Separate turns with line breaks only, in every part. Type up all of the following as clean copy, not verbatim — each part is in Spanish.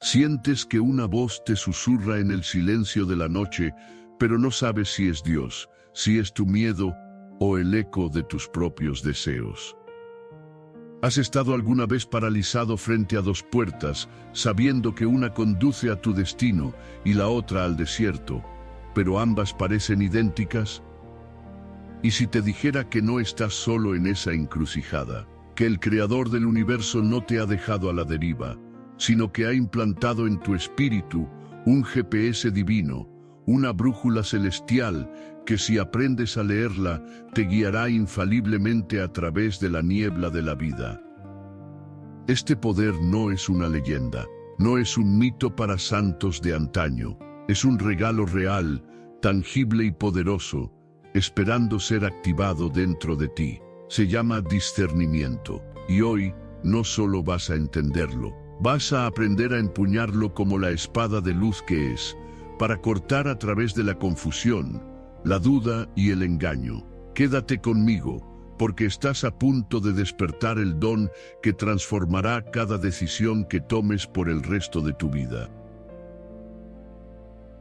Sientes que una voz te susurra en el silencio de la noche, pero no sabes si es Dios, si es tu miedo o el eco de tus propios deseos. ¿Has estado alguna vez paralizado frente a dos puertas, sabiendo que una conduce a tu destino y la otra al desierto, pero ambas parecen idénticas? ¿Y si te dijera que no estás solo en esa encrucijada, que el Creador del universo no te ha dejado a la deriva, sino que ha implantado en tu espíritu un GPS divino, una brújula celestial que si aprendes a leerla te guiará infaliblemente a través de la niebla de la vida? Este poder no es una leyenda, no es un mito para santos de antaño, es un regalo real, tangible y poderoso, esperando ser activado dentro de ti. Se llama discernimiento, y hoy no solo vas a entenderlo, vas a aprender a empuñarlo como la espada de luz que es, para cortar a través de la confusión, la duda y el engaño. Quédate conmigo, porque estás a punto de despertar el don que transformará cada decisión que tomes por el resto de tu vida.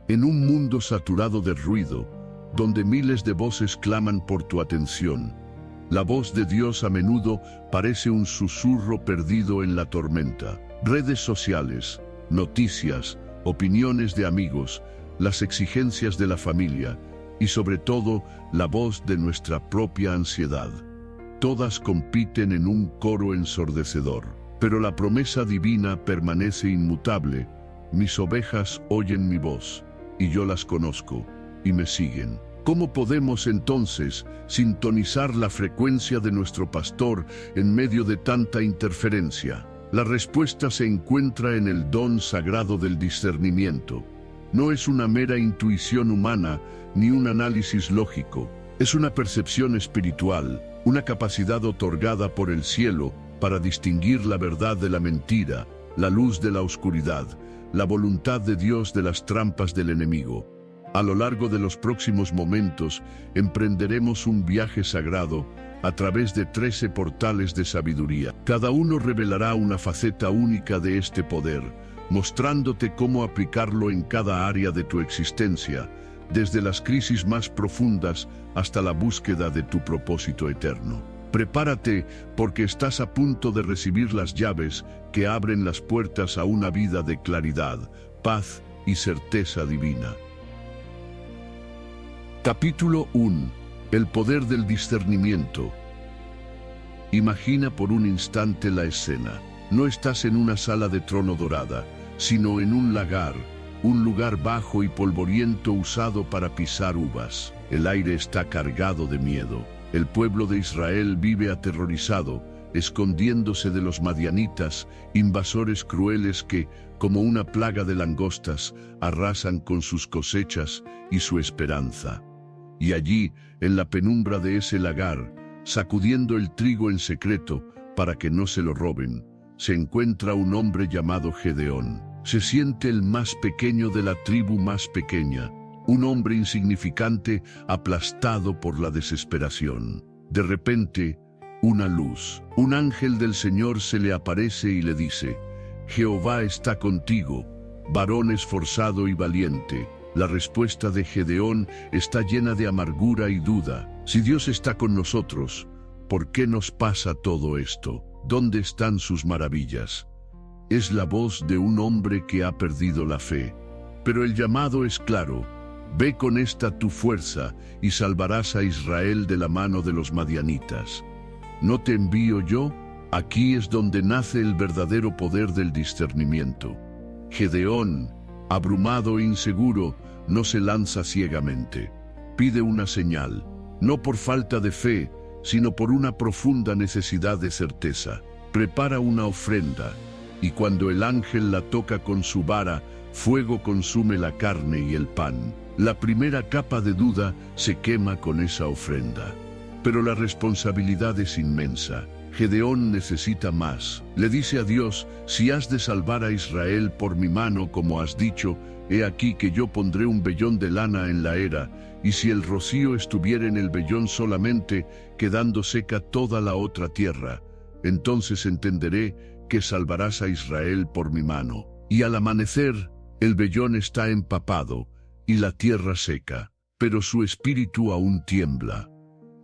En un mundo saturado de ruido, donde miles de voces claman por tu atención, la voz de Dios a menudo parece un susurro perdido en la tormenta. Redes sociales, noticias, opiniones de amigos, las exigencias de la familia y sobre todo la voz de nuestra propia ansiedad. Todas compiten en un coro ensordecedor, pero la promesa divina permanece inmutable. Mis ovejas oyen mi voz, y yo las conozco, y me siguen. ¿Cómo podemos entonces sintonizar la frecuencia de nuestro pastor en medio de tanta interferencia? La respuesta se encuentra en el don sagrado del discernimiento. No es una mera intuición humana ni un análisis lógico. Es una percepción espiritual, una capacidad otorgada por el cielo para distinguir la verdad de la mentira, la luz de la oscuridad, la voluntad de Dios de las trampas del enemigo. A lo largo de los próximos momentos, emprenderemos un viaje sagrado a través de 13 portales de sabiduría. Cada uno revelará una faceta única de este poder, mostrándote cómo aplicarlo en cada área de tu existencia, desde las crisis más profundas hasta la búsqueda de tu propósito eterno. Prepárate, porque estás a punto de recibir las llaves que abren las puertas a una vida de claridad, paz y certeza divina. Capítulo 1. El poder del discernimiento. Imagina por un instante la escena. No estás en una sala de trono dorada, sino en un lagar, un lugar bajo y polvoriento usado para pisar uvas. El aire está cargado de miedo. El pueblo de Israel vive aterrorizado, escondiéndose de los madianitas, invasores crueles que, como una plaga de langostas, arrasan con sus cosechas y su esperanza. Y allí, en la penumbra de ese lagar, sacudiendo el trigo en secreto para que no se lo roben, se encuentra un hombre llamado Gedeón. Se siente el más pequeño de la tribu más pequeña, un hombre insignificante aplastado por la desesperación. De repente, una luz, un ángel del Señor se le aparece y le dice: Jehová está contigo, varón esforzado y valiente. La respuesta de Gedeón está llena de amargura y duda. Si Dios está con nosotros, ¿por qué nos pasa todo esto? ¿Dónde están sus maravillas? Es la voz de un hombre que ha perdido la fe. Pero el llamado es claro: ve con esta tu fuerza y salvarás a Israel de la mano de los madianitas. ¿No te envío yo? Aquí es donde nace el verdadero poder del discernimiento. Gedeón, abrumado e inseguro, no se lanza ciegamente. Pide una señal, no por falta de fe, sino por una profunda necesidad de certeza. Prepara una ofrenda, y cuando el ángel la toca con su vara, fuego consume la carne y el pan. La primera capa de duda se quema con esa ofrenda. Pero la responsabilidad es inmensa. Gedeón necesita más. Le dice a Dios: si has de salvar a Israel por mi mano, como has dicho, he aquí que yo pondré un vellón de lana en la era, y si el rocío estuviera en el vellón solamente, quedando seca toda la otra tierra, entonces entenderé que salvarás a Israel por mi mano. y al amanecer el vellón está empapado y la tierra seca, pero su espíritu aún tiembla.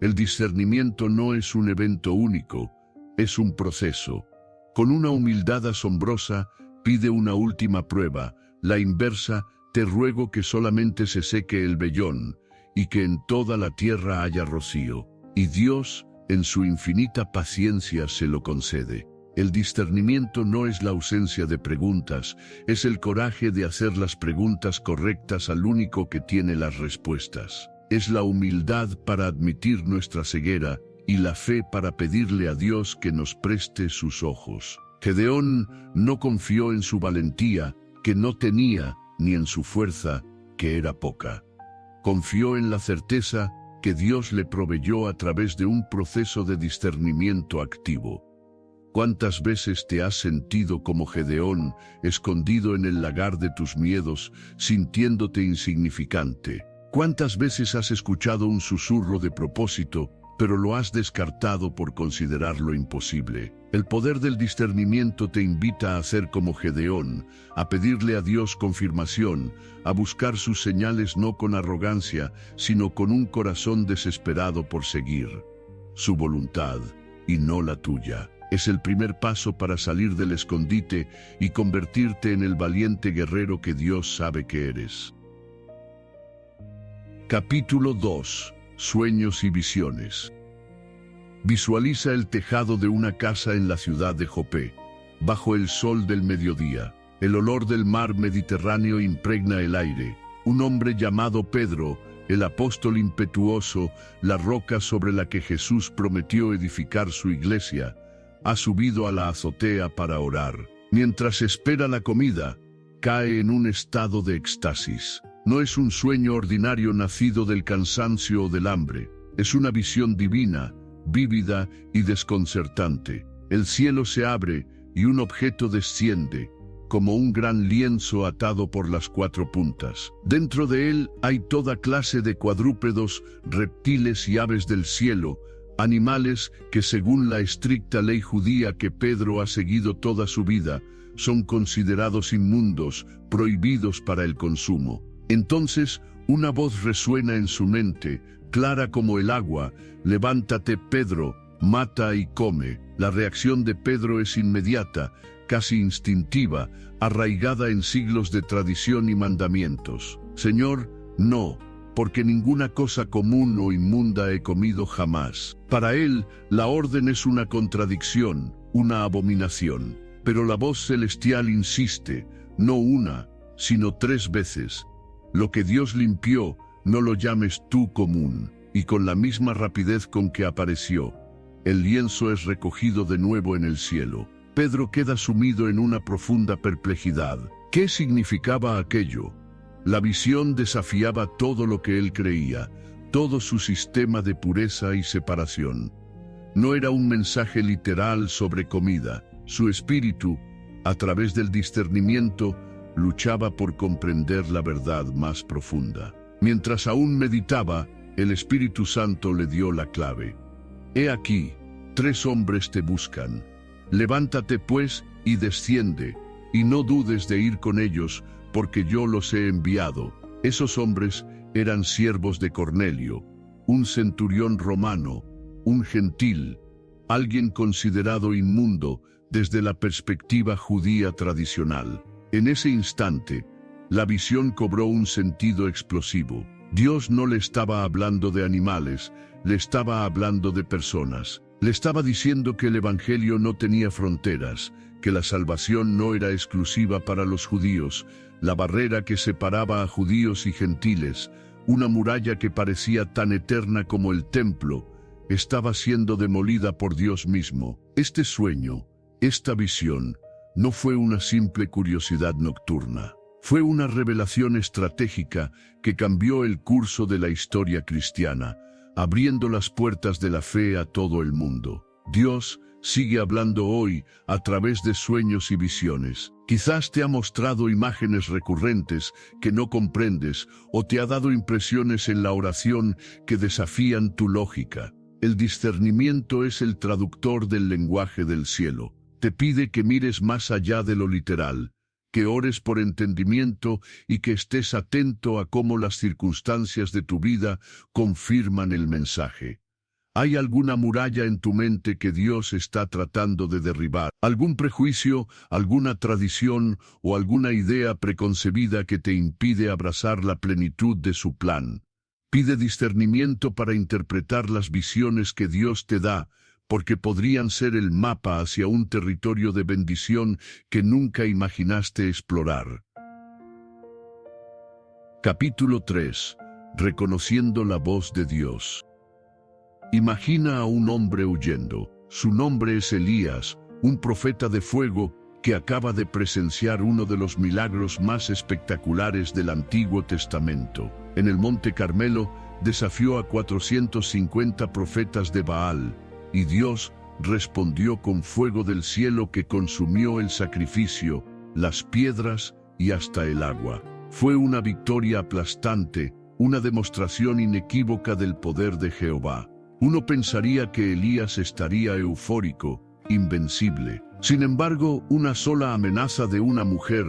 El discernimiento no es un evento único, es un proceso. Con una humildad asombrosa, pide una última prueba, la inversa: te ruego que solamente se seque el vellón, y que en toda la tierra haya rocío. Y Dios, en su infinita paciencia, se lo concede. El discernimiento no es la ausencia de preguntas, es el coraje de hacer las preguntas correctas al único que tiene las respuestas. Es la humildad para admitir nuestra ceguera y la fe para pedirle a Dios que nos preste sus ojos. Gedeón no confió en su valentía, que no tenía, ni en su fuerza, que era poca. Confió en la certeza que Dios le proveyó a través de un proceso de discernimiento activo. ¿Cuántas veces te has sentido como Gedeón, escondido en el lagar de tus miedos, sintiéndote insignificante? ¿Cuántas veces has escuchado un susurro de propósito, pero lo has descartado por considerarlo imposible? El poder del discernimiento te invita a hacer como Gedeón, a pedirle a Dios confirmación, a buscar sus señales no con arrogancia, sino con un corazón desesperado por seguir su voluntad y no la tuya. Es el primer paso para salir del escondite y convertirte en el valiente guerrero que Dios sabe que eres. Capítulo 2. Sueños y visiones. Visualiza el tejado de una casa en la ciudad de Jope. Bajo el sol del mediodía, el olor del mar Mediterráneo impregna el aire. Un hombre llamado Pedro, el apóstol impetuoso, la roca sobre la que Jesús prometió edificar su iglesia, ha subido a la azotea para orar. Mientras espera la comida, cae en un estado de éxtasis. No es un sueño ordinario nacido del cansancio o del hambre. Es una visión divina, vívida y desconcertante. El cielo se abre y un objeto desciende, como un gran lienzo atado por las cuatro puntas. Dentro de él hay toda clase de cuadrúpedos, reptiles y aves del cielo, animales que, según la estricta ley judía que Pedro ha seguido toda su vida, son considerados inmundos, prohibidos para el consumo. Entonces, una voz resuena en su mente, clara como el agua: levántate, Pedro, mata y come. La reacción de Pedro es inmediata, casi instintiva, arraigada en siglos de tradición y mandamientos. Señor, no, porque ninguna cosa común o inmunda he comido jamás. Para él, la orden es una contradicción, una abominación. Pero la voz celestial insiste, no una, sino 3 veces. Lo que Dios limpió, no lo llames tú común. Y con la misma rapidez con que apareció, el lienzo es recogido de nuevo en el cielo. Pedro queda sumido en una profunda perplejidad. ¿Qué significaba aquello? La visión desafiaba todo lo que él creía, todo su sistema de pureza y separación. No era un mensaje literal sobre comida. Su espíritu, a través del discernimiento, luchaba por comprender la verdad más profunda. Mientras aún meditaba, el Espíritu Santo le dio la clave. He aquí, 3 hombres te buscan. Levántate pues y desciende, y no dudes de ir con ellos, porque yo los he enviado. Esos hombres eran siervos de Cornelio, un centurión romano, un gentil, alguien considerado inmundo desde la perspectiva judía tradicional. En ese instante, la visión cobró un sentido explosivo. Dios no le estaba hablando de animales, le estaba hablando de personas. Le estaba diciendo que el Evangelio no tenía fronteras, que la salvación no era exclusiva para los judíos, la barrera que separaba a judíos y gentiles, una muralla que parecía tan eterna como el templo, estaba siendo demolida por Dios mismo. Este sueño, esta visión, no fue una simple curiosidad nocturna. Fue una revelación estratégica que cambió el curso de la historia cristiana, abriendo las puertas de la fe a todo el mundo. Dios sigue hablando hoy a través de sueños y visiones. Quizás te ha mostrado imágenes recurrentes que no comprendes o te ha dado impresiones en la oración que desafían tu lógica. El discernimiento es el traductor del lenguaje del cielo. Te pide que mires más allá de lo literal, que ores por entendimiento y que estés atento a cómo las circunstancias de tu vida confirman el mensaje. ¿Hay alguna muralla en tu mente que Dios está tratando de derribar? ¿Algún prejuicio, alguna tradición o alguna idea preconcebida que te impide abrazar la plenitud de su plan? Pide discernimiento para interpretar las visiones que Dios te da, porque podrían ser el mapa hacia un territorio de bendición que nunca imaginaste explorar. Capítulo 3. Reconociendo la voz de Dios. Imagina a un hombre huyendo. Su nombre es Elías, un profeta de fuego que acaba de presenciar uno de los milagros más espectaculares del Antiguo Testamento. En el Monte Carmelo desafió a 450 profetas de Baal, y Dios respondió con fuego del cielo que consumió el sacrificio, las piedras y hasta el agua. Fue una victoria aplastante, una demostración inequívoca del poder de Jehová. Uno pensaría que Elías estaría eufórico, invencible. Sin embargo, una sola amenaza de una mujer,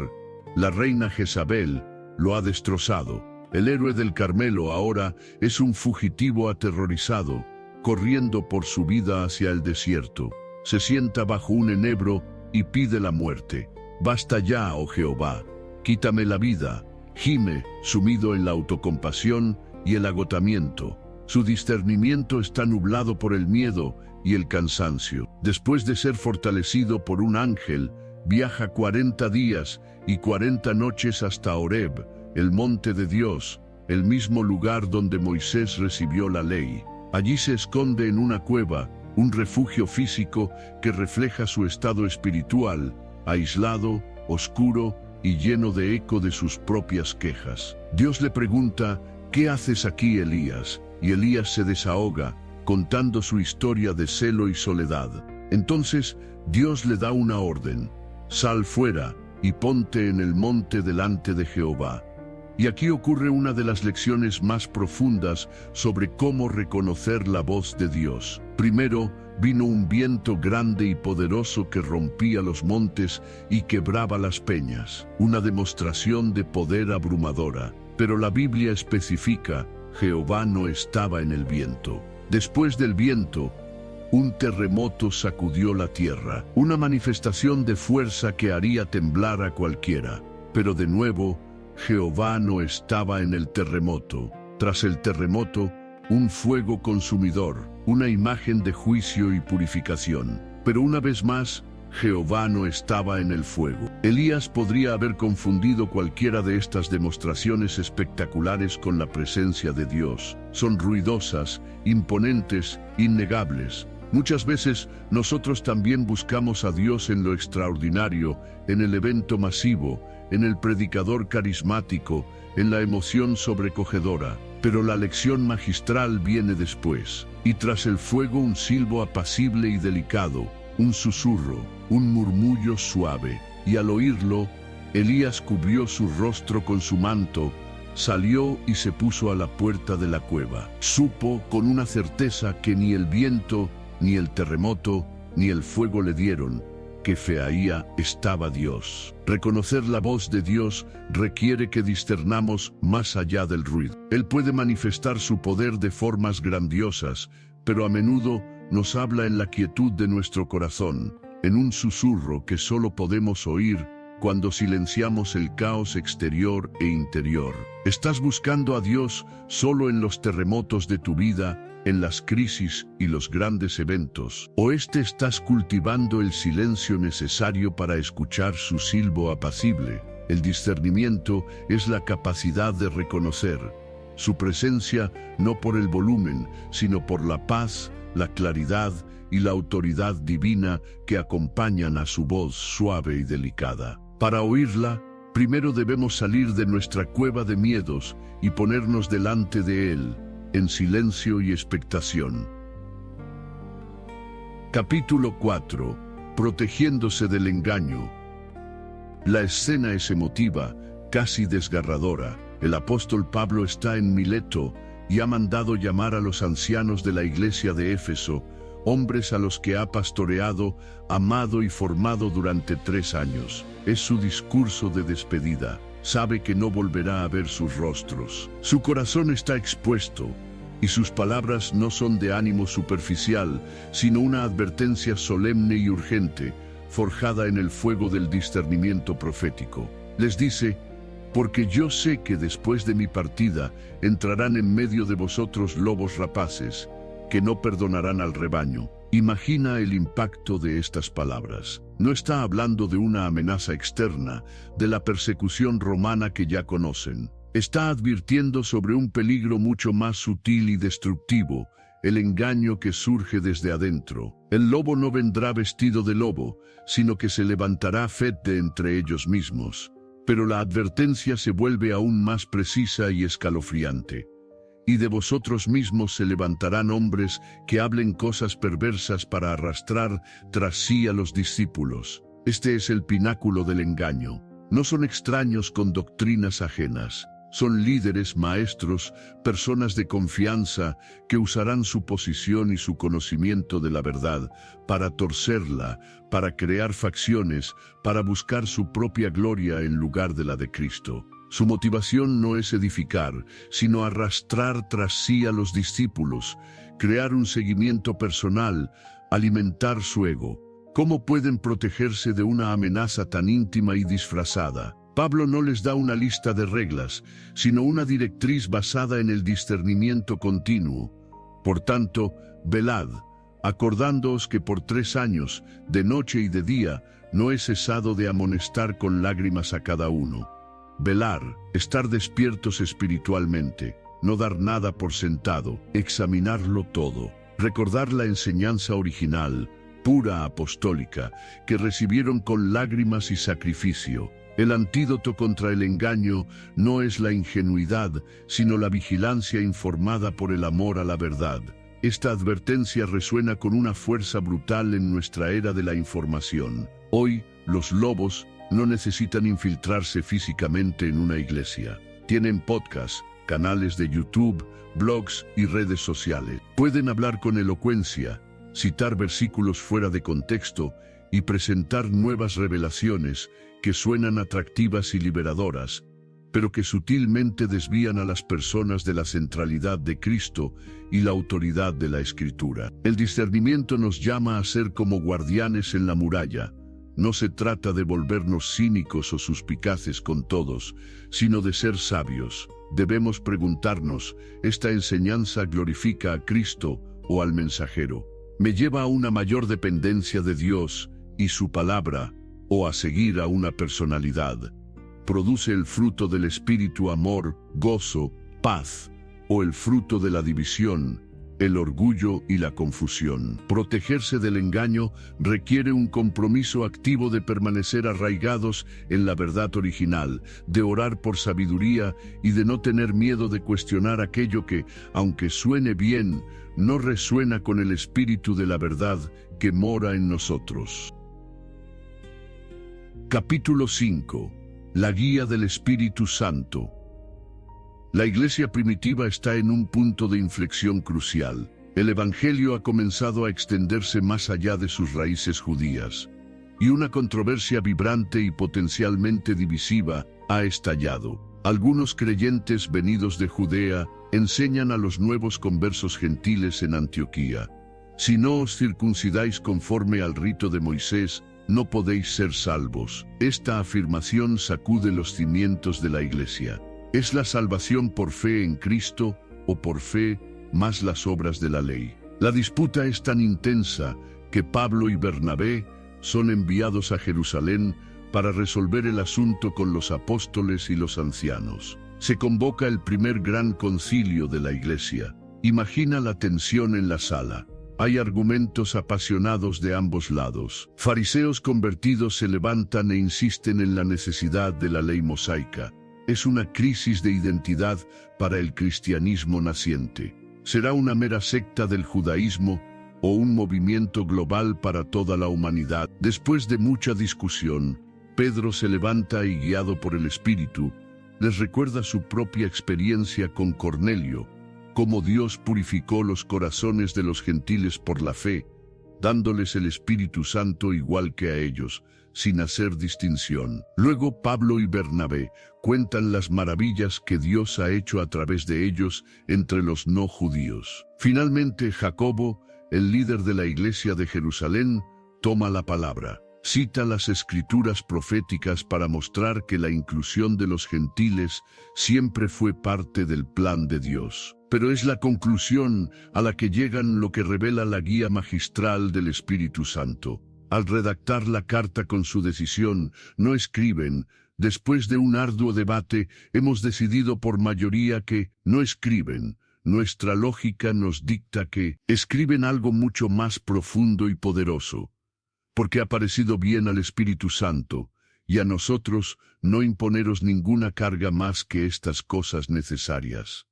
la reina Jezabel, lo ha destrozado. El héroe del Carmelo ahora es un fugitivo aterrorizado, corriendo por su vida hacia el desierto. Se sienta bajo un enebro y pide la muerte. Basta ya, oh Jehová, quítame la vida. Gime, sumido en la autocompasión y el agotamiento. Su discernimiento está nublado por el miedo y el cansancio. Después de ser fortalecido por un ángel, viaja 40 días y 40 noches hasta Horeb, el monte de Dios, el mismo lugar donde Moisés recibió la ley. Allí se esconde en una cueva, un refugio físico que refleja su estado espiritual, aislado, oscuro y lleno de eco de sus propias quejas. Dios le pregunta, ¿qué haces aquí, Elías? Y Elías se desahoga, contando su historia de celo y soledad. Entonces Dios le da una orden: sal fuera y ponte en el monte delante de Jehová. Y aquí ocurre una de las lecciones más profundas sobre cómo reconocer la voz de Dios. Primero, vino un viento grande y poderoso que rompía los montes y quebraba las peñas. Una demostración de poder abrumadora. Pero la Biblia especifica: Jehová no estaba en el viento. Después del viento, un terremoto sacudió la tierra, una manifestación de fuerza que haría temblar a cualquiera. Pero de nuevo, Jehová no estaba en el terremoto. Tras el terremoto, un fuego consumidor, una imagen de juicio y purificación. Pero una vez más, Jehová no estaba en el fuego. Elías podría haber confundido cualquiera de estas demostraciones espectaculares con la presencia de Dios. Son ruidosas, imponentes, innegables. Muchas veces nosotros también buscamos a Dios en lo extraordinario, en el evento masivo, en el predicador carismático, en la emoción sobrecogedora. Pero la lección magistral viene después. Y tras el fuego un silbo apacible y delicado, un susurro, un murmullo suave. Y al oírlo, Elías cubrió su rostro con su manto, salió y se puso a la puerta de la cueva. Supo con una certeza que ni el viento, ni el terremoto, ni el fuego le dieron, que ahí estaba Dios. Reconocer la voz de Dios requiere que discernamos más allá del ruido. Él puede manifestar su poder de formas grandiosas, pero a menudo nos habla en la quietud de nuestro corazón, en un susurro que solo podemos oír cuando silenciamos el caos exterior e interior. ¿Estás buscando a Dios solo en los terremotos de tu vida, en las crisis y los grandes eventos? ¿O estás cultivando el silencio necesario para escuchar su silbo apacible? El discernimiento es la capacidad de reconocer su presencia no por el volumen, sino por la paz, la claridad y la autoridad divina que acompañan a su voz suave y delicada. Para oírla, primero debemos salir de nuestra cueva de miedos y ponernos delante de Él, en silencio y expectación. Capítulo 4. Protegiéndose del engaño. La escena es emotiva, casi desgarradora. El apóstol Pablo está en Mileto y ha mandado llamar a los ancianos de la iglesia de Éfeso, hombres a los que ha pastoreado, amado y formado durante 3 años. Es su discurso de despedida. Sabe que no volverá a ver sus rostros. Su corazón está expuesto, y sus palabras no son de ánimo superficial, sino una advertencia solemne y urgente, forjada en el fuego del discernimiento profético. Les dice: porque yo sé que después de mi partida entrarán en medio de vosotros lobos rapaces, que no perdonarán al rebaño. Imagina el impacto de estas palabras. No está hablando de una amenaza externa, de la persecución romana que ya conocen. Está advirtiendo sobre un peligro mucho más sutil y destructivo, el engaño que surge desde adentro. El lobo no vendrá vestido de lobo, sino que se levantará de entre ellos mismos. Pero la advertencia se vuelve aún más precisa y escalofriante. Y de vosotros mismos se levantarán hombres que hablen cosas perversas para arrastrar tras sí a los discípulos. Este es el pináculo del engaño. No son extraños con doctrinas ajenas. Son líderes, maestros, personas de confianza que usarán su posición y su conocimiento de la verdad para torcerla, para crear facciones, para buscar su propia gloria en lugar de la de Cristo. Su motivación no es edificar, sino arrastrar tras sí a los discípulos, crear un seguimiento personal, alimentar su ego. ¿Cómo pueden protegerse de una amenaza tan íntima y disfrazada? Pablo no les da una lista de reglas, sino una directriz basada en el discernimiento continuo. Por tanto, velad, acordándoos que por 3 años, de noche y de día, no he cesado de amonestar con lágrimas a cada uno. Velar, estar despiertos espiritualmente, no dar nada por sentado, examinarlo todo, recordar la enseñanza original, pura apostólica, que recibieron con lágrimas y sacrificio. El antídoto contra el engaño no es la ingenuidad, sino la vigilancia informada por el amor a la verdad. Esta advertencia resuena con una fuerza brutal en nuestra era de la información. Hoy, los lobos no necesitan infiltrarse físicamente en una iglesia. Tienen podcasts, canales de YouTube, blogs y redes sociales. Pueden hablar con elocuencia, citar versículos fuera de contexto y presentar nuevas revelaciones que suenan atractivas y liberadoras, pero que sutilmente desvían a las personas de la centralidad de Cristo y la autoridad de la Escritura. El discernimiento nos llama a ser como guardianes en la muralla. No se trata de volvernos cínicos o suspicaces con todos, sino de ser sabios. Debemos preguntarnos, ¿esta enseñanza glorifica a Cristo o al mensajero? ¿Me lleva a una mayor dependencia de Dios y su palabra, o a seguir a una personalidad? ¿Produce el fruto del Espíritu amor, gozo, paz, o el fruto de la división, el orgullo y la confusión? Protegerse del engaño requiere un compromiso activo de permanecer arraigados en la verdad original, de orar por sabiduría y de no tener miedo de cuestionar aquello que, aunque suene bien, no resuena con el espíritu de la verdad que mora en nosotros. Capítulo 5. La guía del Espíritu Santo. La iglesia primitiva está en un punto de inflexión crucial. El Evangelio ha comenzado a extenderse más allá de sus raíces judías, y una controversia vibrante y potencialmente divisiva ha estallado. Algunos creyentes venidos de Judea enseñan a los nuevos conversos gentiles en Antioquía: si no os circuncidáis conforme al rito de Moisés, no podéis ser salvos. Esta afirmación sacude los cimientos de la iglesia. ¿Es la salvación por fe en Cristo o por fe más las obras de la ley? La disputa es tan intensa que Pablo y Bernabé son enviados a Jerusalén para resolver el asunto con los apóstoles y los ancianos. Se convoca el primer gran concilio de la iglesia. Imagina la tensión en la sala. Hay argumentos apasionados de ambos lados. Fariseos convertidos se levantan e insisten en la necesidad de la ley mosaica. Es una crisis de identidad para el cristianismo naciente. ¿Será una mera secta del judaísmo o un movimiento global para toda la humanidad? Después de mucha discusión, Pedro se levanta y, guiado por el Espíritu, les recuerda su propia experiencia con Cornelio, cómo Dios purificó los corazones de los gentiles por la fe, dándoles el Espíritu Santo igual que a ellos, sin hacer distinción. Luego Pablo y Bernabé cuentan las maravillas que Dios ha hecho a través de ellos entre los no judíos. Finalmente Jacobo, el líder de la iglesia de Jerusalén, toma la palabra. Cita las escrituras proféticas para mostrar que la inclusión de los gentiles siempre fue parte del plan de Dios. Pero es la conclusión a la que llegan lo que revela la guía magistral del Espíritu Santo. Al redactar la carta con su decisión, no escriben: después de un arduo debate, hemos decidido por mayoría que no escriben. Nuestra lógica nos dicta que escriben algo mucho más profundo y poderoso, porque ha parecido bien al Espíritu Santo, y a nosotros no imponeros ninguna carga más que estas cosas necesarias.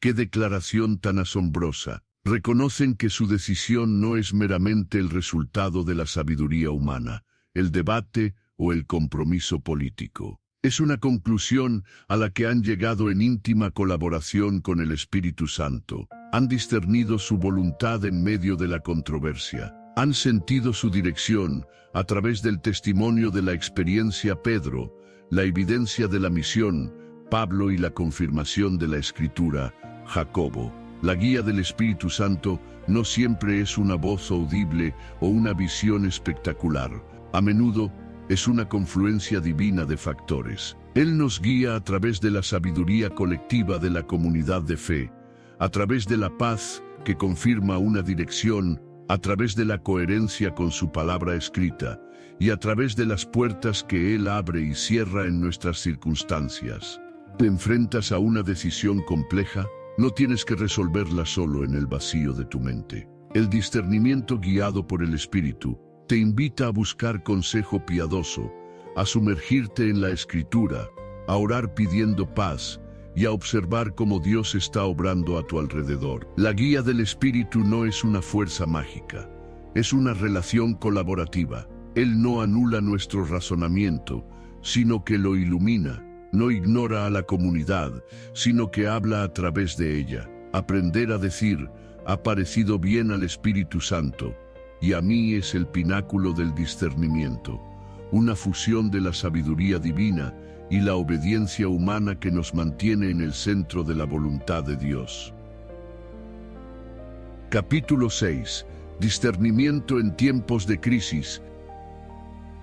¡Qué declaración tan asombrosa! Reconocen que su decisión no es meramente el resultado de la sabiduría humana, el debate o el compromiso político. Es una conclusión a la que han llegado en íntima colaboración con el Espíritu Santo. Han discernido su voluntad en medio de la controversia. Han sentido su dirección a través del testimonio de la experiencia Pedro, la evidencia de la misión Pablo y la confirmación de la Escritura Jacobo. La guía del Espíritu Santo no siempre es una voz audible o una visión espectacular. A menudo es una confluencia divina de factores. Él nos guía a través de la sabiduría colectiva de la comunidad de fe, a través de la paz que confirma una dirección, a través de la coherencia con su palabra escrita, y a través de las puertas que Él abre y cierra en nuestras circunstancias. ¿Te enfrentas a una decisión compleja? No tienes que resolverla solo en el vacío de tu mente. El discernimiento guiado por el Espíritu te invita a buscar consejo piadoso, a sumergirte en la Escritura, a orar pidiendo paz y a observar cómo Dios está obrando a tu alrededor. La guía del Espíritu no es una fuerza mágica, es una relación colaborativa. Él no anula nuestro razonamiento, sino que lo ilumina. No ignora a la comunidad, sino que habla a través de ella. Aprender a decir: ha parecido bien al Espíritu Santo, y a mí, es el pináculo del discernimiento, una fusión de la sabiduría divina y la obediencia humana que nos mantiene en el centro de la voluntad de Dios. Capítulo 6. Discernimiento en tiempos de crisis.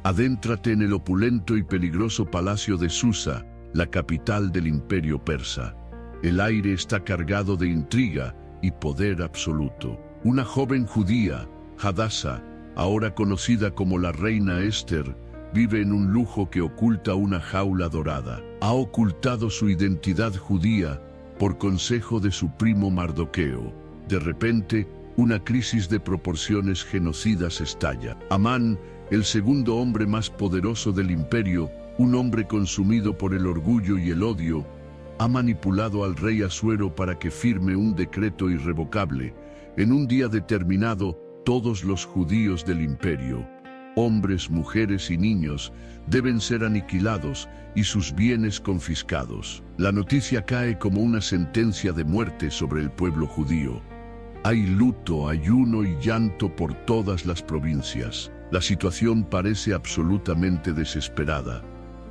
Adéntrate en el opulento y peligroso palacio de Susa, la capital del imperio persa. El aire está cargado de intriga y poder absoluto. Una joven judía, Hadasa, ahora conocida como la reina Esther, vive en un lujo que oculta una jaula dorada. Ha ocultado su identidad judía por consejo de su primo Mardoqueo. De repente, una crisis de proporciones genocidas estalla. Amán, el segundo hombre más poderoso del imperio, un hombre consumido por el orgullo y el odio, ha manipulado al rey Asuero para que firme un decreto irrevocable. En un día determinado, todos los judíos del imperio, hombres, mujeres y niños, deben ser aniquilados y sus bienes confiscados. La noticia cae como una sentencia de muerte sobre el pueblo judío. Hay luto, ayuno y llanto por todas las provincias. La situación parece absolutamente desesperada.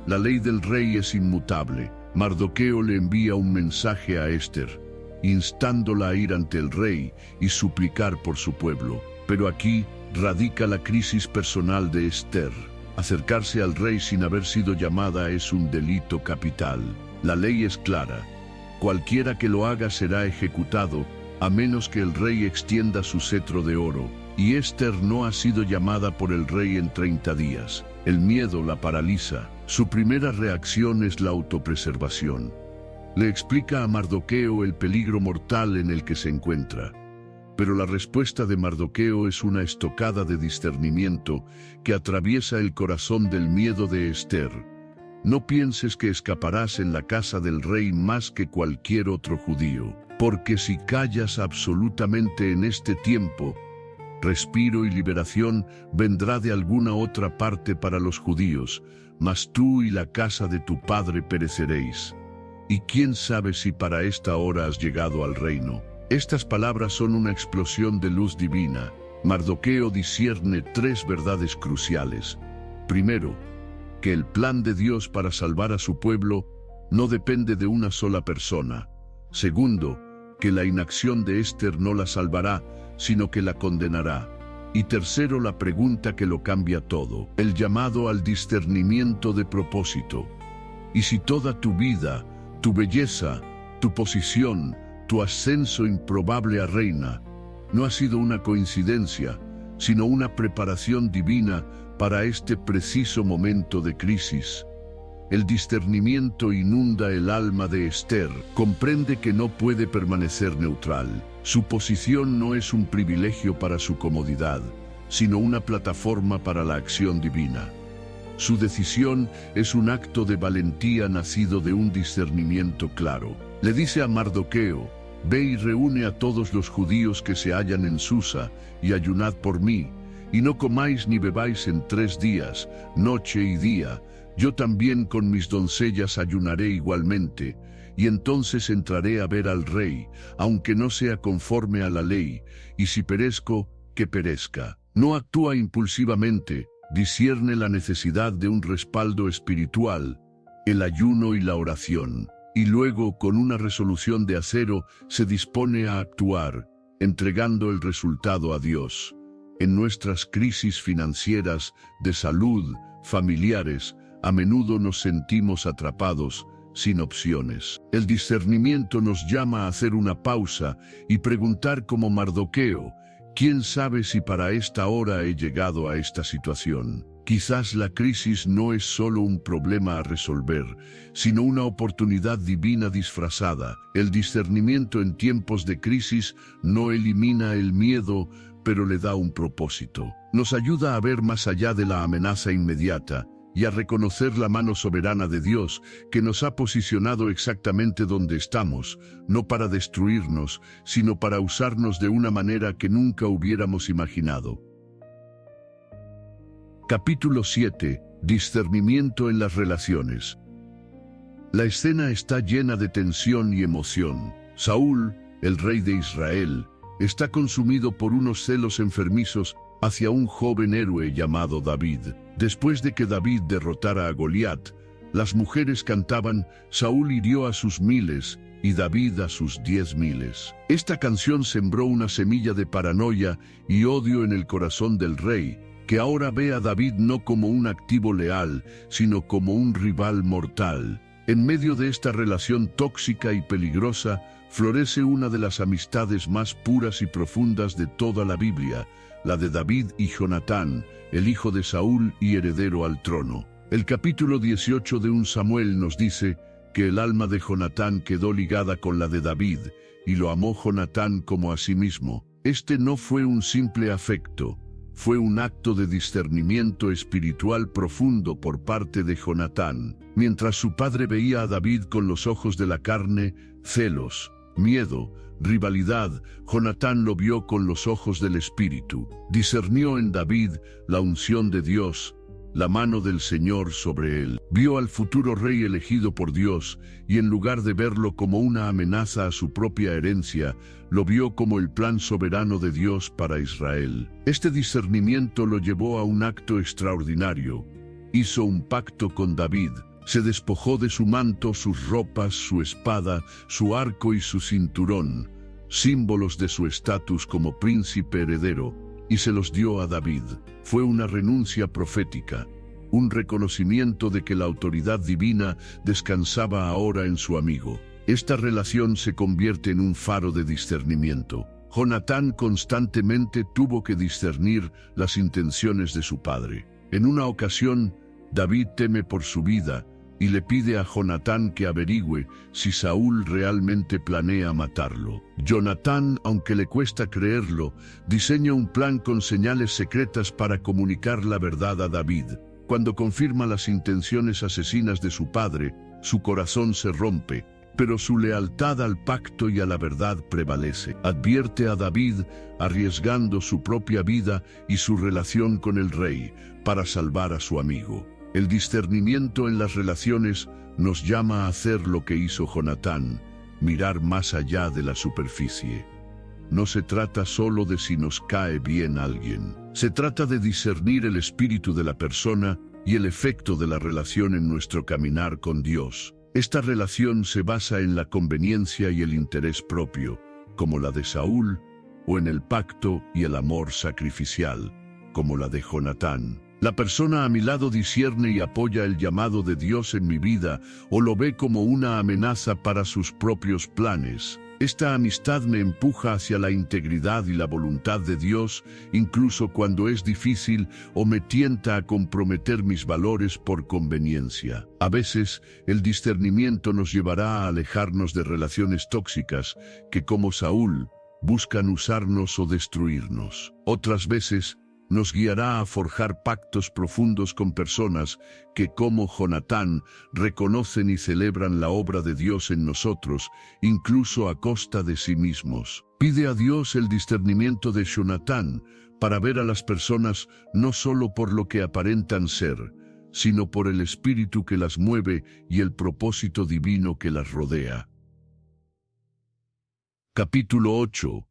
La ley del rey es inmutable. Mardoqueo le envía un mensaje a Esther, instándola a ir ante el rey y suplicar por su pueblo. Pero aquí radica la crisis personal de Esther. Acercarse al rey sin haber sido llamada es un delito capital. La ley es clara: cualquiera que lo haga será ejecutado, a menos que el rey extienda su cetro de oro. Y Esther no ha sido llamada por el rey en 30 días. El miedo la paraliza. Su primera reacción es la autopreservación. Le explica a Mardoqueo el peligro mortal en el que se encuentra. Pero la respuesta de Mardoqueo es una estocada de discernimiento que atraviesa el corazón del miedo de Esther. No pienses que escaparás en la casa del rey más que cualquier otro judío, porque si callas absolutamente en este tiempo, respiro y liberación vendrá de alguna otra parte para los judíos, mas tú y la casa de tu padre pereceréis. Y quién sabe si para esta hora has llegado al reino. Estas palabras son una explosión de luz divina. Mardoqueo discierne tres verdades cruciales. Primero, que el plan de Dios para salvar a su pueblo no depende de una sola persona. Segundo, que la inacción de Ester no la salvará, sino que la condenará. Y tercero, la pregunta que lo cambia todo, el llamado al discernimiento de propósito. Y si toda tu vida, tu belleza, tu posición, tu ascenso improbable a reina, no ha sido una coincidencia, sino una preparación divina para este preciso momento de crisis. El discernimiento inunda el alma de Ester. Comprende que no puede permanecer neutral. Su posición no es un privilegio para su comodidad, sino una plataforma para la acción divina. Su decisión es un acto de valentía nacido de un discernimiento claro. Le dice a Mardoqueo: «Ve y reúne a todos los judíos que se hallan en Susa, y ayunad por mí, y no comáis ni bebáis en 3 días, noche y día. Yo también con mis doncellas ayunaré igualmente, y entonces entraré a ver al rey, aunque no sea conforme a la ley, y si perezco, que perezca». No actúa impulsivamente, discierne la necesidad de un respaldo espiritual, el ayuno y la oración, y luego, con una resolución de acero, se dispone a actuar, entregando el resultado a Dios. En nuestras crisis financieras, de salud, familiares, a menudo nos sentimos atrapados, sin opciones. El discernimiento nos llama a hacer una pausa y preguntar como Mardoqueo: ¿quién sabe si para esta hora he llegado a esta situación? Quizás la crisis no es solo un problema a resolver, sino una oportunidad divina disfrazada. El discernimiento en tiempos de crisis no elimina el miedo, pero le da un propósito. Nos ayuda a ver más allá de la amenaza inmediata y a reconocer la mano soberana de Dios, que nos ha posicionado exactamente donde estamos, no para destruirnos, sino para usarnos de una manera que nunca hubiéramos imaginado. Capítulo 7. Discernimiento en las relaciones. La escena está llena de tensión y emoción. Saúl, el rey de Israel, está consumido por unos celos enfermizos hacia un joven héroe llamado David. Después de que David derrotara a Goliat, las mujeres cantaban: «Saúl hirió a sus 1000 y David a sus 10.000». Esta canción sembró una semilla de paranoia y odio en el corazón del rey, que ahora ve a David no como un activo leal, sino como un rival mortal. En medio de esta relación tóxica y peligrosa, florece una de las amistades más puras y profundas de toda la Biblia, la de David y Jonatán, el hijo de Saúl y heredero al trono. El capítulo 18 de 1 Samuel nos dice que el alma de Jonatán quedó ligada con la de David, y lo amó Jonatán como a sí mismo. Este no fue un simple afecto, fue un acto de discernimiento espiritual profundo por parte de Jonatán. Mientras su padre veía a David con los ojos de la carne, celos, miedo, rivalidad, Jonatán lo vio con los ojos del espíritu. Discernió en David la unción de Dios, la mano del Señor sobre él. Vio al futuro rey elegido por Dios, y en lugar de verlo como una amenaza a su propia herencia, lo vio como el plan soberano de Dios para Israel. Este discernimiento lo llevó a un acto extraordinario. Hizo un pacto con David. Se despojó de su manto, sus ropas, su espada, su arco y su cinturón, símbolos de su estatus como príncipe heredero, y se los dio a David. Fue una renuncia profética, un reconocimiento de que la autoridad divina descansaba ahora en su amigo. Esta relación se convierte en un faro de discernimiento. Jonatán constantemente tuvo que discernir las intenciones de su padre. En una ocasión, David teme por su vida y le pide a Jonatán que averigüe si Saúl realmente planea matarlo. Jonatán, aunque le cuesta creerlo, diseña un plan con señales secretas para comunicar la verdad a David. Cuando confirma las intenciones asesinas de su padre, su corazón se rompe, pero su lealtad al pacto y a la verdad prevalece. Advierte a David, arriesgando su propia vida y su relación con el rey, para salvar a su amigo. El discernimiento en las relaciones nos llama a hacer lo que hizo Jonatán, mirar más allá de la superficie. no se trata solo de si nos cae bien alguien. Se trata de discernir el espíritu de la persona y el efecto de la relación en nuestro caminar con Dios. Esta relación se basa en la conveniencia y el interés propio, como la de Saúl, o en el pacto y el amor sacrificial, como la de Jonatán. La persona a mi lado discierne y apoya el llamado de Dios en mi vida, o lo ve como una amenaza para sus propios planes. Esta amistad me empuja hacia la integridad y la voluntad de Dios, incluso cuando es difícil, o me tienta a comprometer mis valores por conveniencia. A veces, el discernimiento nos llevará a alejarnos de relaciones tóxicas que, como Saúl, buscan usarnos o destruirnos. Otras veces, nos guiará a forjar pactos profundos con personas que, como Jonatán, reconocen y celebran la obra de Dios en nosotros, incluso a costa de sí mismos. Pide a Dios el discernimiento de Jonatán para ver a las personas no solo por lo que aparentan ser, sino por el espíritu que las mueve y el propósito divino que las rodea. Capítulo 8.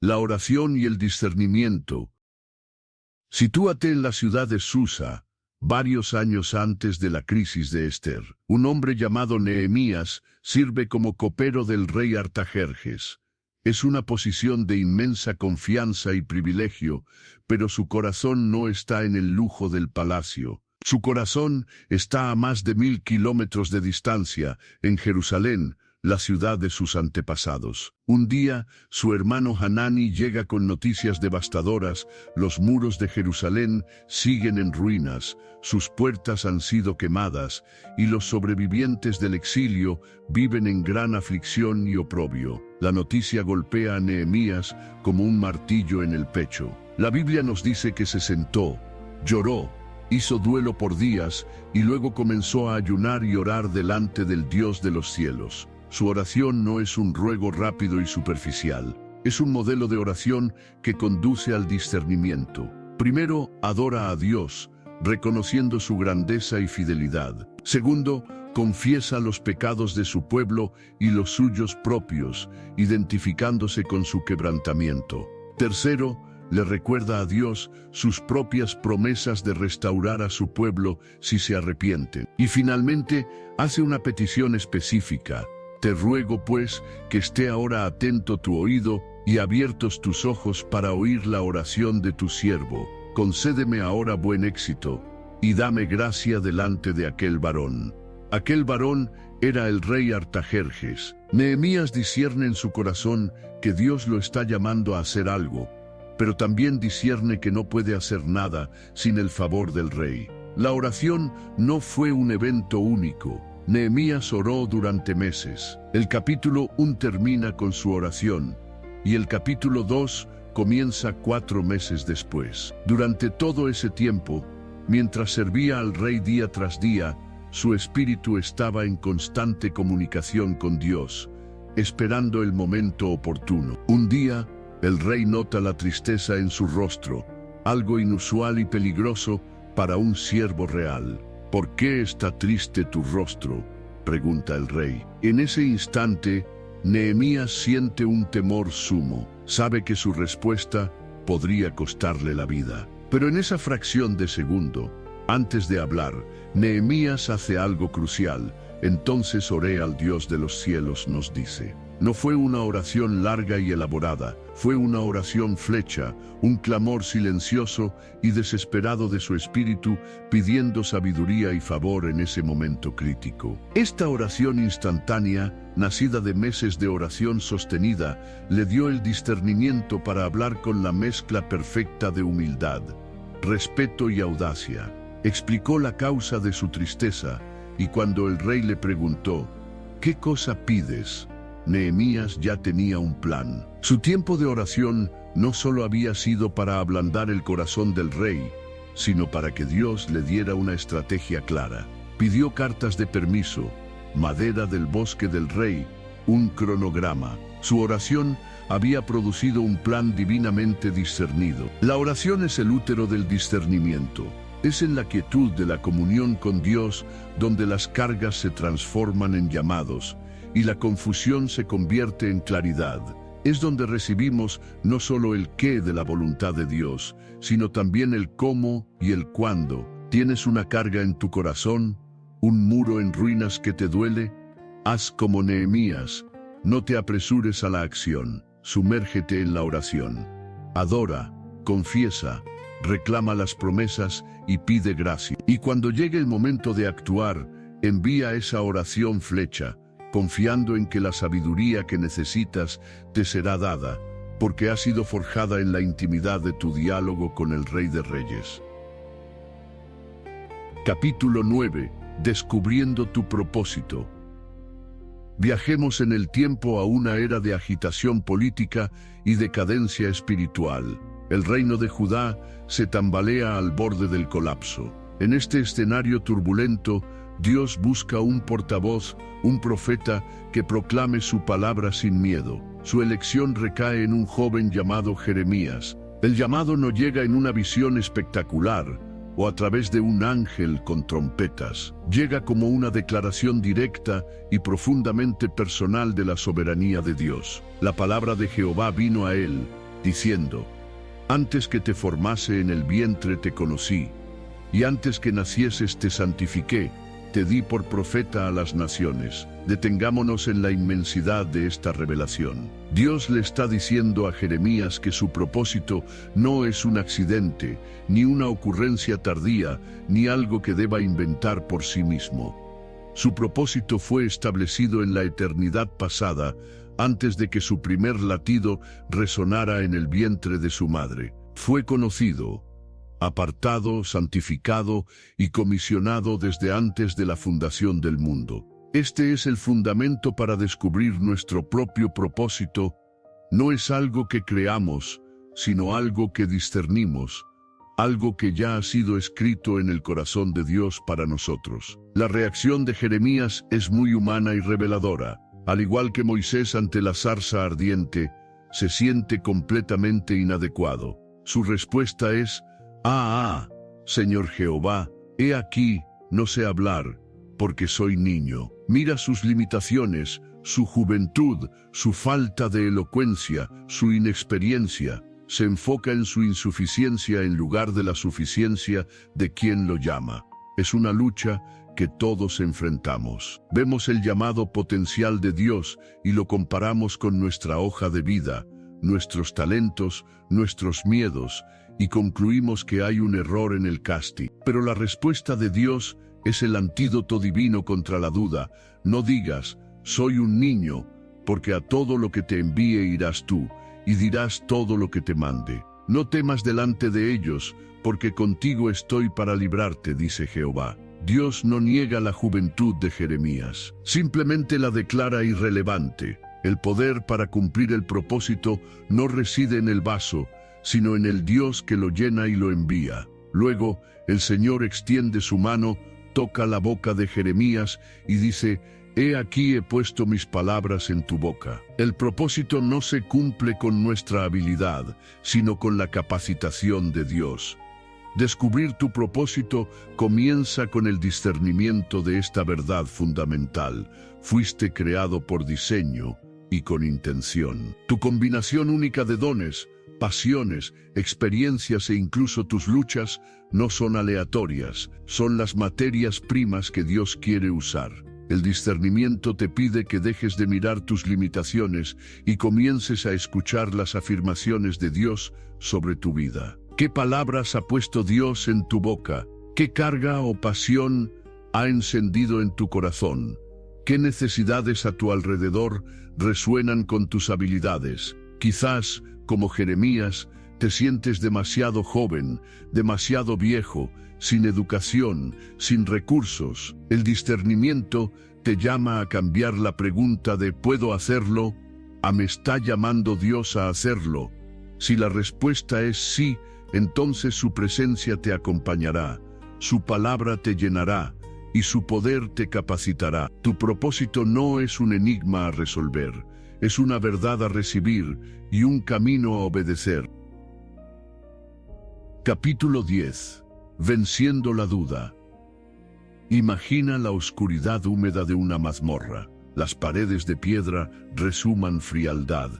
La oración y el discernimiento. Sitúate en la ciudad de Susa, varios años antes de la crisis de Esther. Un hombre llamado Nehemías sirve como copero del rey Artajerjes. Es una posición de inmensa confianza y privilegio, pero su corazón no está en el lujo del palacio. Su corazón está a más de 1000 kilómetros de distancia, en Jerusalén, la ciudad de sus antepasados. Un día, su hermano Hanani llega con noticias devastadoras. Los muros de Jerusalén siguen en ruinas, sus puertas han sido quemadas, y los sobrevivientes del exilio viven en gran aflicción y oprobio. La noticia golpea a Nehemías como un martillo en el pecho. La Biblia nos dice que se sentó, lloró, hizo duelo por días, y luego comenzó a ayunar y orar delante del Dios de los cielos. Su oración no es un ruego rápido y superficial, es un modelo de oración que conduce al discernimiento. Primero, adora a Dios, reconociendo su grandeza y fidelidad. Segundo, confiesa los pecados de su pueblo y los suyos propios, identificándose con su quebrantamiento. Tercero, le recuerda a Dios sus propias promesas de restaurar a su pueblo si se arrepienten. Y finalmente, hace una petición específica. Te ruego, pues, que esté ahora atento tu oído y abiertos tus ojos para oír la oración de tu siervo. Concédeme ahora buen éxito, y dame gracia delante de aquel varón. Aquel varón era el rey Artajerjes. Nehemías discierne en su corazón que Dios lo está llamando a hacer algo, pero también discierne que no puede hacer nada sin el favor del rey. La oración no fue un evento único. Nehemías oró durante meses. El capítulo 1 termina con su oración, y el capítulo 2 comienza 4 meses después. Durante todo ese tiempo, mientras servía al rey día tras día, su espíritu estaba en constante comunicación con Dios, esperando el momento oportuno. Un día, el rey nota la tristeza en su rostro, algo inusual y peligroso para un siervo real. ¿Por qué está triste tu rostro?, pregunta el rey. En ese instante, Nehemías siente un temor sumo. Sabe que su respuesta podría costarle la vida. Pero en esa fracción de segundo, antes de hablar, Nehemías hace algo crucial. Entonces oré al Dios de los cielos, nos dice. No fue una oración larga y elaborada, fue una oración flecha, un clamor silencioso y desesperado de su espíritu, pidiendo sabiduría y favor en ese momento crítico. Esta oración instantánea, nacida de meses de oración sostenida, le dio el discernimiento para hablar con la mezcla perfecta de humildad, respeto y audacia. Explicó la causa de su tristeza, y cuando el rey le preguntó, ¿qué cosa pides?, Nehemías ya tenía un plan. Su tiempo de oración no solo había sido para ablandar el corazón del rey, sino para que Dios le diera una estrategia clara. Pidió cartas de permiso, madera del bosque del rey, un cronograma. Su oración había producido un plan divinamente discernido. La oración es el útero del discernimiento. Es en la quietud de la comunión con Dios donde las cargas se transforman en llamados y la confusión se convierte en claridad. Es donde recibimos no solo el qué de la voluntad de Dios, sino también el cómo y el cuándo. ¿Tienes una carga en tu corazón? ¿Un muro en ruinas que te duele? Haz como Nehemías. No te apresures a la acción. Sumérgete en la oración. Adora, confiesa, reclama las promesas y pide gracia. Y cuando llegue el momento de actuar, envía esa oración flecha, confiando en que la sabiduría que necesitas te será dada, porque ha sido forjada en la intimidad de tu diálogo con el Rey de Reyes. Capítulo 9. Descubriendo tu propósito. Viajemos en el tiempo a una era de agitación política y decadencia espiritual. El reino de Judá se tambalea al borde del colapso. En este escenario turbulento, Dios busca un portavoz, un profeta que proclame su palabra sin miedo. Su elección recae en un joven llamado Jeremías. El llamado no llega en una visión espectacular o a través de un ángel con trompetas. Llega como una declaración directa y profundamente personal de la soberanía de Dios. La palabra de Jehová vino a él, diciendo: Antes que te formase en el vientre te conocí, y antes que nacieses te santifiqué, te di por profeta a las naciones. Detengámonos en la inmensidad de esta revelación. Dios le está diciendo a Jeremías que su propósito no es un accidente, ni una ocurrencia tardía, ni algo que deba inventar por sí mismo. Su propósito fue establecido en la eternidad pasada, antes de que su primer latido resonara en el vientre de su madre. Fue conocido, apartado, santificado y comisionado desde antes de la fundación del mundo. Este es el fundamento para descubrir nuestro propio propósito. No es algo que creamos, sino algo que discernimos, algo que ya ha sido escrito en el corazón de Dios para nosotros. La reacción de Jeremías es muy humana y reveladora. Al igual que Moisés ante la zarza ardiente, se siente completamente inadecuado. Su respuesta es: Señor Jehová, he aquí, no sé hablar, porque soy niño. Mira sus limitaciones, su juventud, su falta de elocuencia, su inexperiencia. Se enfoca en su insuficiencia en lugar de la suficiencia de quien lo llama. Es una lucha que todos enfrentamos. Vemos el llamado potencial de Dios y lo comparamos con nuestra hoja de vida, nuestros talentos, nuestros miedos, y concluimos que hay un error en el casting. Pero la respuesta de Dios es el antídoto divino contra la duda. No digas: soy un niño, porque a todo lo que te envíe irás tú, y dirás todo lo que te mande. No temas delante de ellos, porque contigo estoy para librarte, dice Jehová. Dios no niega la juventud de Jeremías, simplemente la declara irrelevante. El poder para cumplir el propósito no reside en el vaso, sino en el Dios que lo llena y lo envía. Luego, el Señor extiende su mano, toca la boca de Jeremías y dice: He aquí he puesto mis palabras en tu boca. El propósito no se cumple con nuestra habilidad, sino con la capacitación de Dios. Descubrir tu propósito comienza con el discernimiento de esta verdad fundamental. Fuiste creado por diseño y con intención. Tu combinación única de dones, pasiones, experiencias e incluso tus luchas no son aleatorias, son las materias primas que Dios quiere usar. El discernimiento te pide que dejes de mirar tus limitaciones y comiences a escuchar las afirmaciones de Dios sobre tu vida. ¿Qué palabras ha puesto Dios en tu boca? ¿Qué carga o pasión ha encendido en tu corazón? ¿Qué necesidades a tu alrededor resuenan con tus habilidades? Quizás, como Jeremías, te sientes demasiado joven, demasiado viejo, sin educación, sin recursos. El discernimiento te llama a cambiar la pregunta de ¿puedo hacerlo? a ¿me está llamando Dios a hacerlo? Si la respuesta es sí, entonces su presencia te acompañará, su palabra te llenará y su poder te capacitará. Tu propósito no es un enigma a resolver, es una verdad a recibir y un camino a obedecer. Capítulo 10. Venciendo la duda. Imagina la oscuridad húmeda de una mazmorra. Las paredes de piedra resuman frialdad,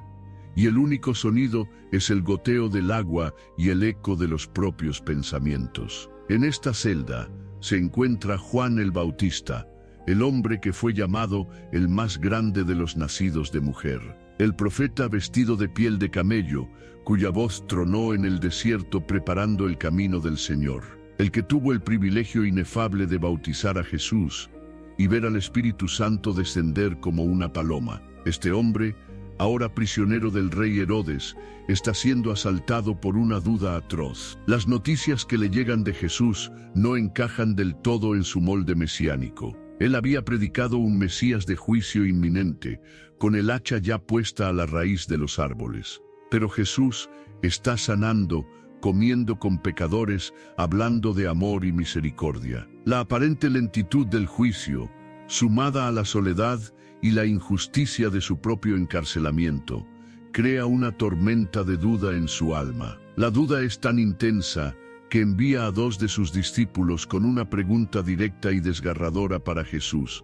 y el único sonido es el goteo del agua y el eco de los propios pensamientos. En esta celda se encuentra Juan el Bautista, el hombre que fue llamado el más grande de los nacidos de mujer. El profeta vestido de piel de camello, cuya voz tronó en el desierto preparando el camino del Señor. El que tuvo el privilegio inefable de bautizar a Jesús y ver al Espíritu Santo descender como una paloma. Este hombre, ahora prisionero del rey Herodes, está siendo asaltado por una duda atroz. Las noticias que le llegan de Jesús no encajan del todo en su molde mesiánico. Él había predicado un Mesías de juicio inminente, con el hacha ya puesta a la raíz de los árboles. Pero Jesús está sanando, comiendo con pecadores, hablando de amor y misericordia. La aparente lentitud del juicio, sumada a la soledad y la injusticia de su propio encarcelamiento, crea una tormenta de duda en su alma. La duda es tan intensa que envía a 2 de sus discípulos con una pregunta directa y desgarradora para Jesús.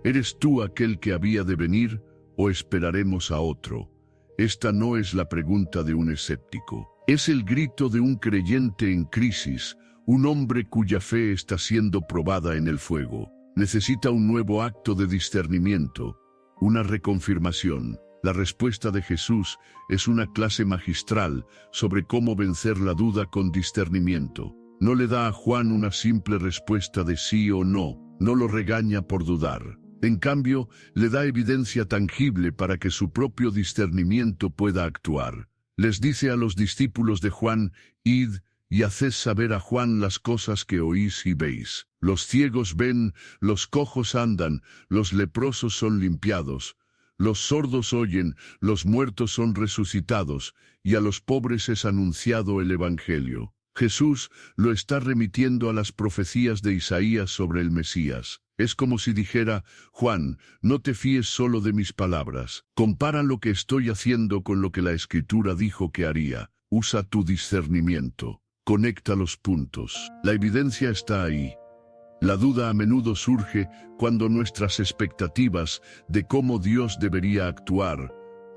¿Eres tú aquel que había de venir o esperaremos a otro? Esta no es la pregunta de un escéptico. Es el grito de un creyente en crisis, un hombre cuya fe está siendo probada en el fuego. Necesita un nuevo acto de discernimiento, una reconfirmación. La respuesta de Jesús es una clase magistral sobre cómo vencer la duda con discernimiento. No le da a Juan una simple respuesta de sí o no, no lo regaña por dudar. En cambio, le da evidencia tangible para que su propio discernimiento pueda actuar. Les dice a los discípulos de Juan: «Id y haced saber a Juan las cosas que oís y veis. Los ciegos ven, los cojos andan, los leprosos son limpiados, los sordos oyen, los muertos son resucitados, y a los pobres es anunciado el Evangelio». Jesús lo está remitiendo a las profecías de Isaías sobre el Mesías. Es como si dijera: Juan, no te fíes solo de mis palabras. Compara lo que estoy haciendo con lo que la Escritura dijo que haría. Usa tu discernimiento. Conecta los puntos. La evidencia está ahí. La duda a menudo surge cuando nuestras expectativas de cómo Dios debería actuar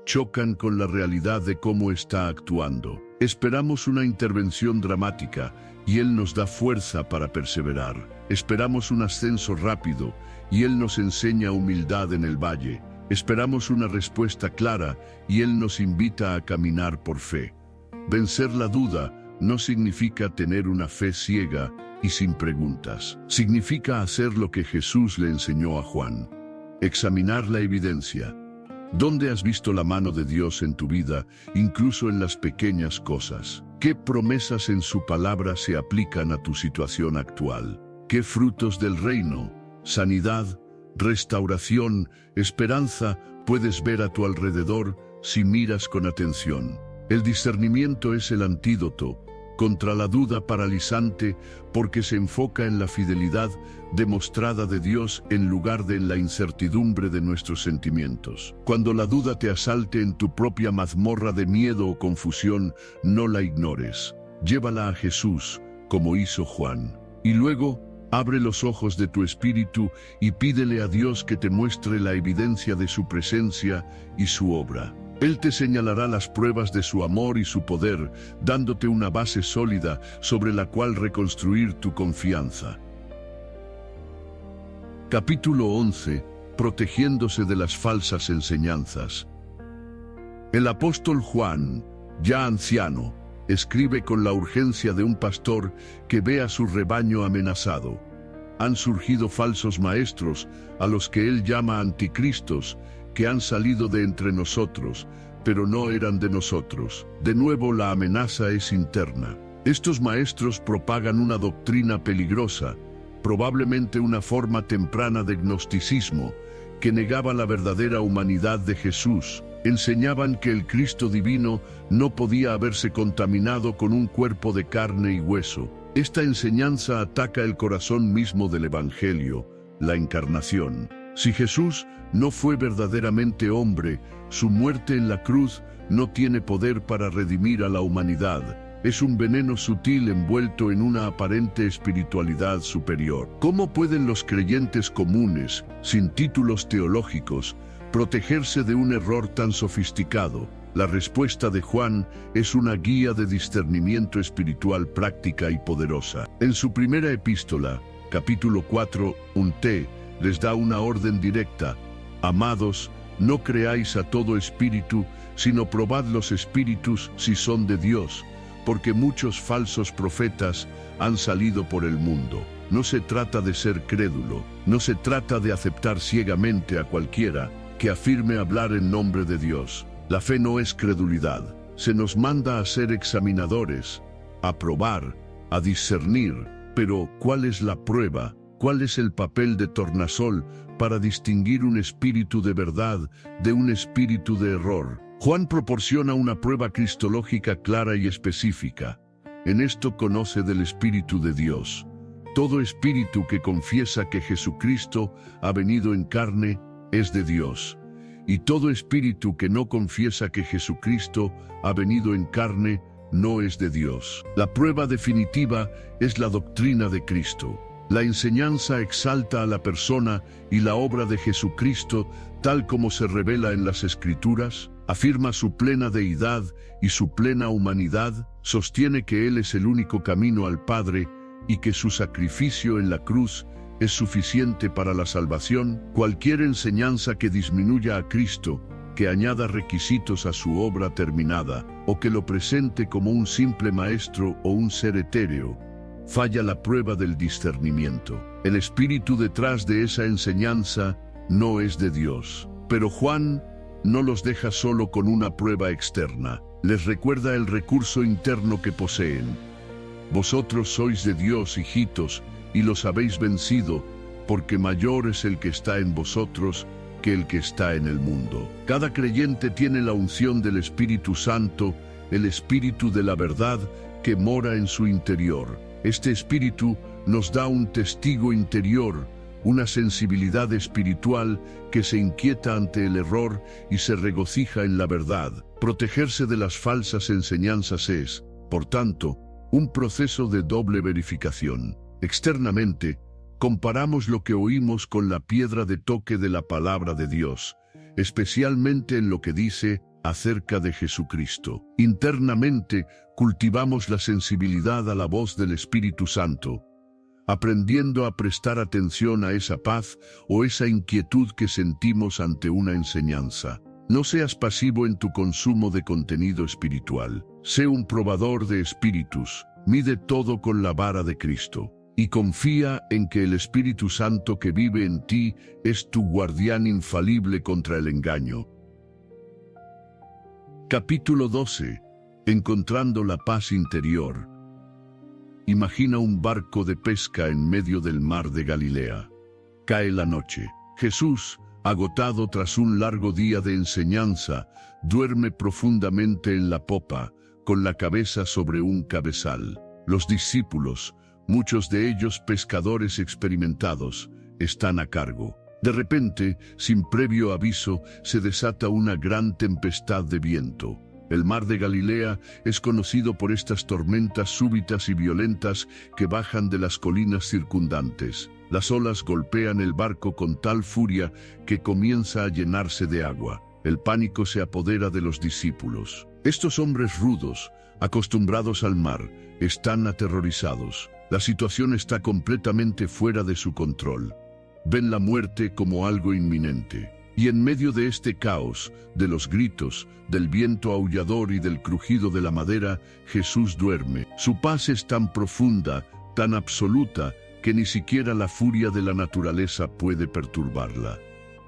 chocan con la realidad de cómo está actuando. Esperamos una intervención dramática y Él nos da fuerza para perseverar. Esperamos un ascenso rápido y Él nos enseña humildad en el valle. Esperamos una respuesta clara y Él nos invita a caminar por fe. Vencer la duda no significa tener una fe ciega y sin preguntas. Significa hacer lo que Jesús le enseñó a Juan: examinar la evidencia. ¿Dónde has visto la mano de Dios en tu vida, incluso en las pequeñas cosas? ¿Qué promesas en su palabra se aplican a tu situación actual? ¿Qué frutos del reino, sanidad, restauración, esperanza puedes ver a tu alrededor si miras con atención? El discernimiento es el antídoto contra la duda paralizante porque se enfoca en la fidelidad demostrada de Dios en lugar de en la incertidumbre de nuestros sentimientos. Cuando la duda te asalte en tu propia mazmorra de miedo o confusión, no la ignores. Llévala a Jesús, como hizo Juan. Y luego, abre los ojos de tu espíritu y pídele a Dios que te muestre la evidencia de su presencia y su obra. Él te señalará las pruebas de su amor y su poder, dándote una base sólida sobre la cual reconstruir tu confianza. Capítulo 11. Protegiéndose de las falsas enseñanzas. El apóstol Juan, ya anciano, escribe con la urgencia de un pastor que ve a su rebaño amenazado. Han surgido falsos maestros, a los que él llama anticristos, que han salido de entre nosotros, pero no eran de nosotros. De nuevo la amenaza es interna. Estos maestros propagan una doctrina peligrosa, probablemente una forma temprana de gnosticismo, que negaba la verdadera humanidad de Jesús. Enseñaban que el Cristo divino no podía haberse contaminado con un cuerpo de carne y hueso. Esta enseñanza ataca el corazón mismo del Evangelio, la encarnación. Si Jesús no fue verdaderamente hombre, su muerte en la cruz no tiene poder para redimir a la humanidad. Es un veneno sutil envuelto en una aparente espiritualidad superior. ¿Cómo pueden los creyentes comunes, sin títulos teológicos, protegerse de un error tan sofisticado? La respuesta de Juan es una guía de discernimiento espiritual práctica y poderosa. En su primera epístola, capítulo 4, 1, les da una orden directa: amados, no creáis a todo espíritu, sino probad los espíritus si son de Dios, porque muchos falsos profetas han salido por el mundo. No se trata de ser crédulo, no se trata de aceptar ciegamente a cualquiera que afirme hablar en nombre de Dios. La fe no es credulidad. Se nos manda a ser examinadores, a probar, a discernir. Pero, ¿cuál es la prueba? ¿Cuál es el papel de tornasol para distinguir un espíritu de verdad de un espíritu de error? Juan proporciona una prueba cristológica clara y específica. En esto conoce del Espíritu de Dios. Todo espíritu que confiesa que Jesucristo ha venido en carne es de Dios. Y todo espíritu que no confiesa que Jesucristo ha venido en carne no es de Dios. La prueba definitiva es la doctrina de Cristo. La enseñanza exalta a la persona y la obra de Jesucristo tal como se revela en las Escrituras, afirma su plena deidad y su plena humanidad, sostiene que Él es el único camino al Padre y que su sacrificio en la cruz es suficiente para la salvación. Cualquier enseñanza que disminuya a Cristo, que añada requisitos a su obra terminada, o que lo presente como un simple maestro o un ser etéreo, falla la prueba del discernimiento. El espíritu detrás de esa enseñanza no es de Dios. Pero Juan no los deja solo con una prueba externa. Les recuerda el recurso interno que poseen. Vosotros sois de Dios, hijitos, y los habéis vencido, porque mayor es el que está en vosotros que el que está en el mundo. Cada creyente tiene la unción del Espíritu Santo, el Espíritu de la verdad que mora en su interior. Este Espíritu nos da un testigo interior, una sensibilidad espiritual que se inquieta ante el error y se regocija en la verdad. Protegerse de las falsas enseñanzas es, por tanto, un proceso de doble verificación. Externamente, comparamos lo que oímos con la piedra de toque de la palabra de Dios, especialmente en lo que dice acerca de Jesucristo. Internamente, cultivamos la sensibilidad a la voz del Espíritu Santo, aprendiendo a prestar atención a esa paz o esa inquietud que sentimos ante una enseñanza. No seas pasivo en tu consumo de contenido espiritual. Sé un probador de espíritus. Mide todo con la vara de Cristo. Y confía en que el Espíritu Santo que vive en ti es tu guardián infalible contra el engaño. Capítulo 12. Encontrando la paz interior. Imagina un barco de pesca en medio del mar de Galilea. Cae la noche. Jesús, agotado tras un largo día de enseñanza, duerme profundamente en la popa, con la cabeza sobre un cabezal. Los discípulos, muchos de ellos pescadores experimentados, están a cargo. De repente, sin previo aviso, se desata una gran tempestad de viento. El mar de Galilea es conocido por estas tormentas súbitas y violentas que bajan de las colinas circundantes. Las olas golpean el barco con tal furia que comienza a llenarse de agua. El pánico se apodera de los discípulos. Estos hombres rudos, acostumbrados al mar, están aterrorizados. La situación está completamente fuera de su control. Ven la muerte como algo inminente. Y en medio de este caos, de los gritos, del viento aullador y del crujido de la madera, Jesús duerme. Su paz es tan profunda, tan absoluta, que ni siquiera la furia de la naturaleza puede perturbarla.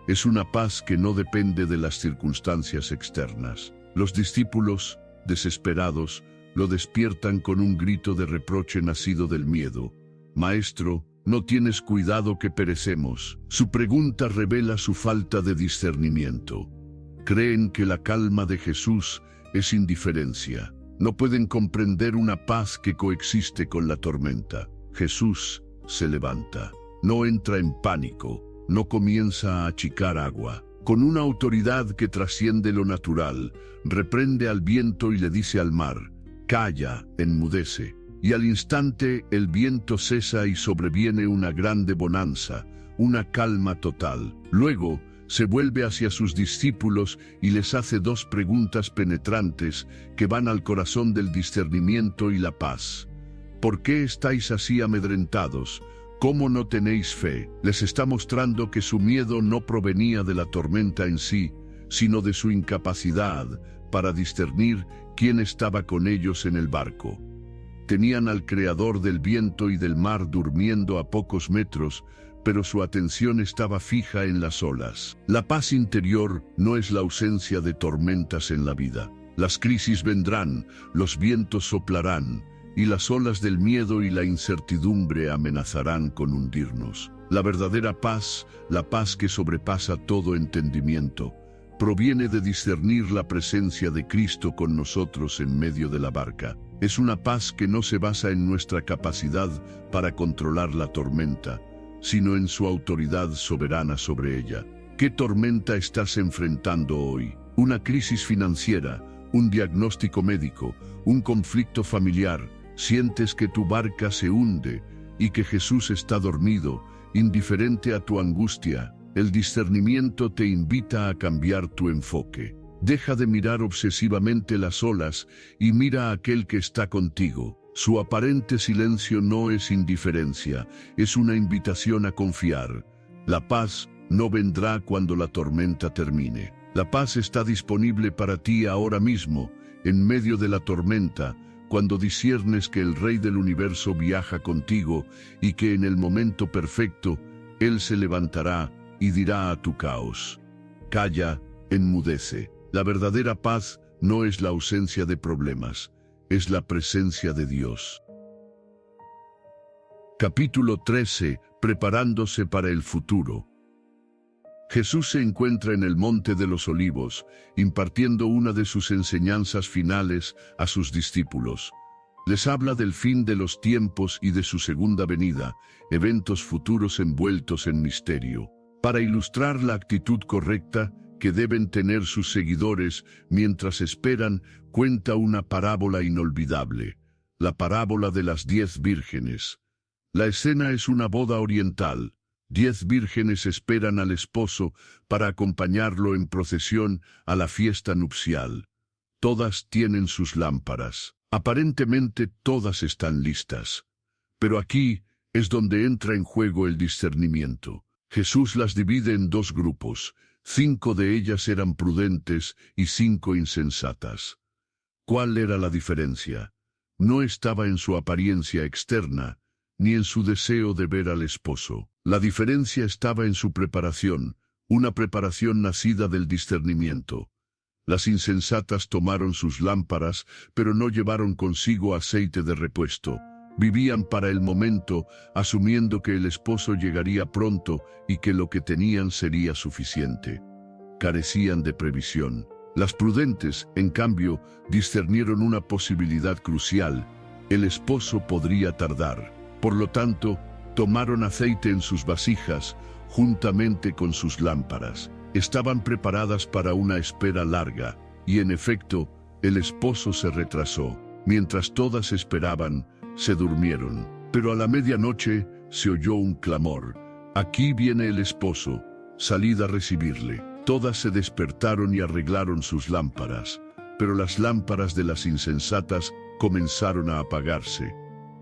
Es una paz que no depende de las circunstancias externas. Los discípulos, desesperados, lo despiertan con un grito de reproche nacido del miedo. «Maestro, ¿no tienes cuidado que perecemos?» Su pregunta revela su falta de discernimiento. Creen que la calma de Jesús es indiferencia. No pueden comprender una paz que coexiste con la tormenta. Jesús se levanta. No entra en pánico. No comienza a achicar agua. Con una autoridad que trasciende lo natural, reprende al viento y le dice al mar: «Calla, enmudece». Y al instante el viento cesa y sobreviene una grande bonanza, una calma total. Luego se vuelve hacia sus discípulos y les hace dos preguntas penetrantes que van al corazón del discernimiento y la paz. ¿Por qué estáis así amedrentados? ¿Cómo no tenéis fe? Les está mostrando que su miedo no provenía de la tormenta en sí, sino de su incapacidad para discernir quién estaba con ellos en el barco. Tenían al Creador del viento y del mar durmiendo a pocos metros, pero su atención estaba fija en las olas. La paz interior no es la ausencia de tormentas en la vida. Las crisis vendrán, los vientos soplarán, y las olas del miedo y la incertidumbre amenazarán con hundirnos. La verdadera paz, la paz que sobrepasa todo entendimiento, proviene de discernir la presencia de Cristo con nosotros en medio de la barca. Es una paz que no se basa en nuestra capacidad para controlar la tormenta, sino en su autoridad soberana sobre ella. ¿Qué tormenta estás enfrentando hoy? ¿Una crisis financiera? ¿Un diagnóstico médico? ¿Un conflicto familiar? ¿Sientes que tu barca se hunde y que Jesús está dormido, indiferente a tu angustia? El discernimiento te invita a cambiar tu enfoque. Deja de mirar obsesivamente las olas y mira a aquel que está contigo. Su aparente silencio no es indiferencia, es una invitación a confiar. La paz no vendrá cuando la tormenta termine. La paz está disponible para ti ahora mismo, en medio de la tormenta, cuando disciernes que el Rey del Universo viaja contigo y que en el momento perfecto, Él se levantará y dirá a tu caos: calla, enmudece. La verdadera paz no es la ausencia de problemas, es la presencia de Dios. Capítulo 13. Preparándose para el futuro. Jesús se encuentra en el Monte de los Olivos, impartiendo una de sus enseñanzas finales a sus discípulos. Les habla del fin de los tiempos y de su segunda venida, eventos futuros envueltos en misterio. Para ilustrar la actitud correcta que deben tener sus seguidores mientras esperan, cuenta una parábola inolvidable, la parábola de las 10 vírgenes. La escena es una boda oriental. 10 vírgenes esperan al esposo para acompañarlo en procesión a la fiesta nupcial. Todas tienen sus lámparas. Aparentemente todas están listas. Pero aquí es donde entra en juego el discernimiento. Jesús las divide en 2 grupos. 5 de ellas eran prudentes y 5 insensatas. ¿Cuál era la diferencia? No estaba en su apariencia externa, ni en su deseo de ver al esposo. La diferencia estaba en su preparación, una preparación nacida del discernimiento. Las insensatas tomaron sus lámparas, pero no llevaron consigo aceite de repuesto. Vivían para el momento, asumiendo que el esposo llegaría pronto y que lo que tenían sería suficiente. Carecían de previsión. Las prudentes, en cambio, discernieron una posibilidad crucial: el esposo podría tardar. Por lo tanto, tomaron aceite en sus vasijas, juntamente con sus lámparas. Estaban preparadas para una espera larga, y en efecto, el esposo se retrasó. Mientras todas esperaban, se durmieron. Pero a la medianoche se oyó un clamor: «Aquí viene el esposo, salid a recibirle». Todas se despertaron y arreglaron sus lámparas, pero las lámparas de las insensatas comenzaron a apagarse.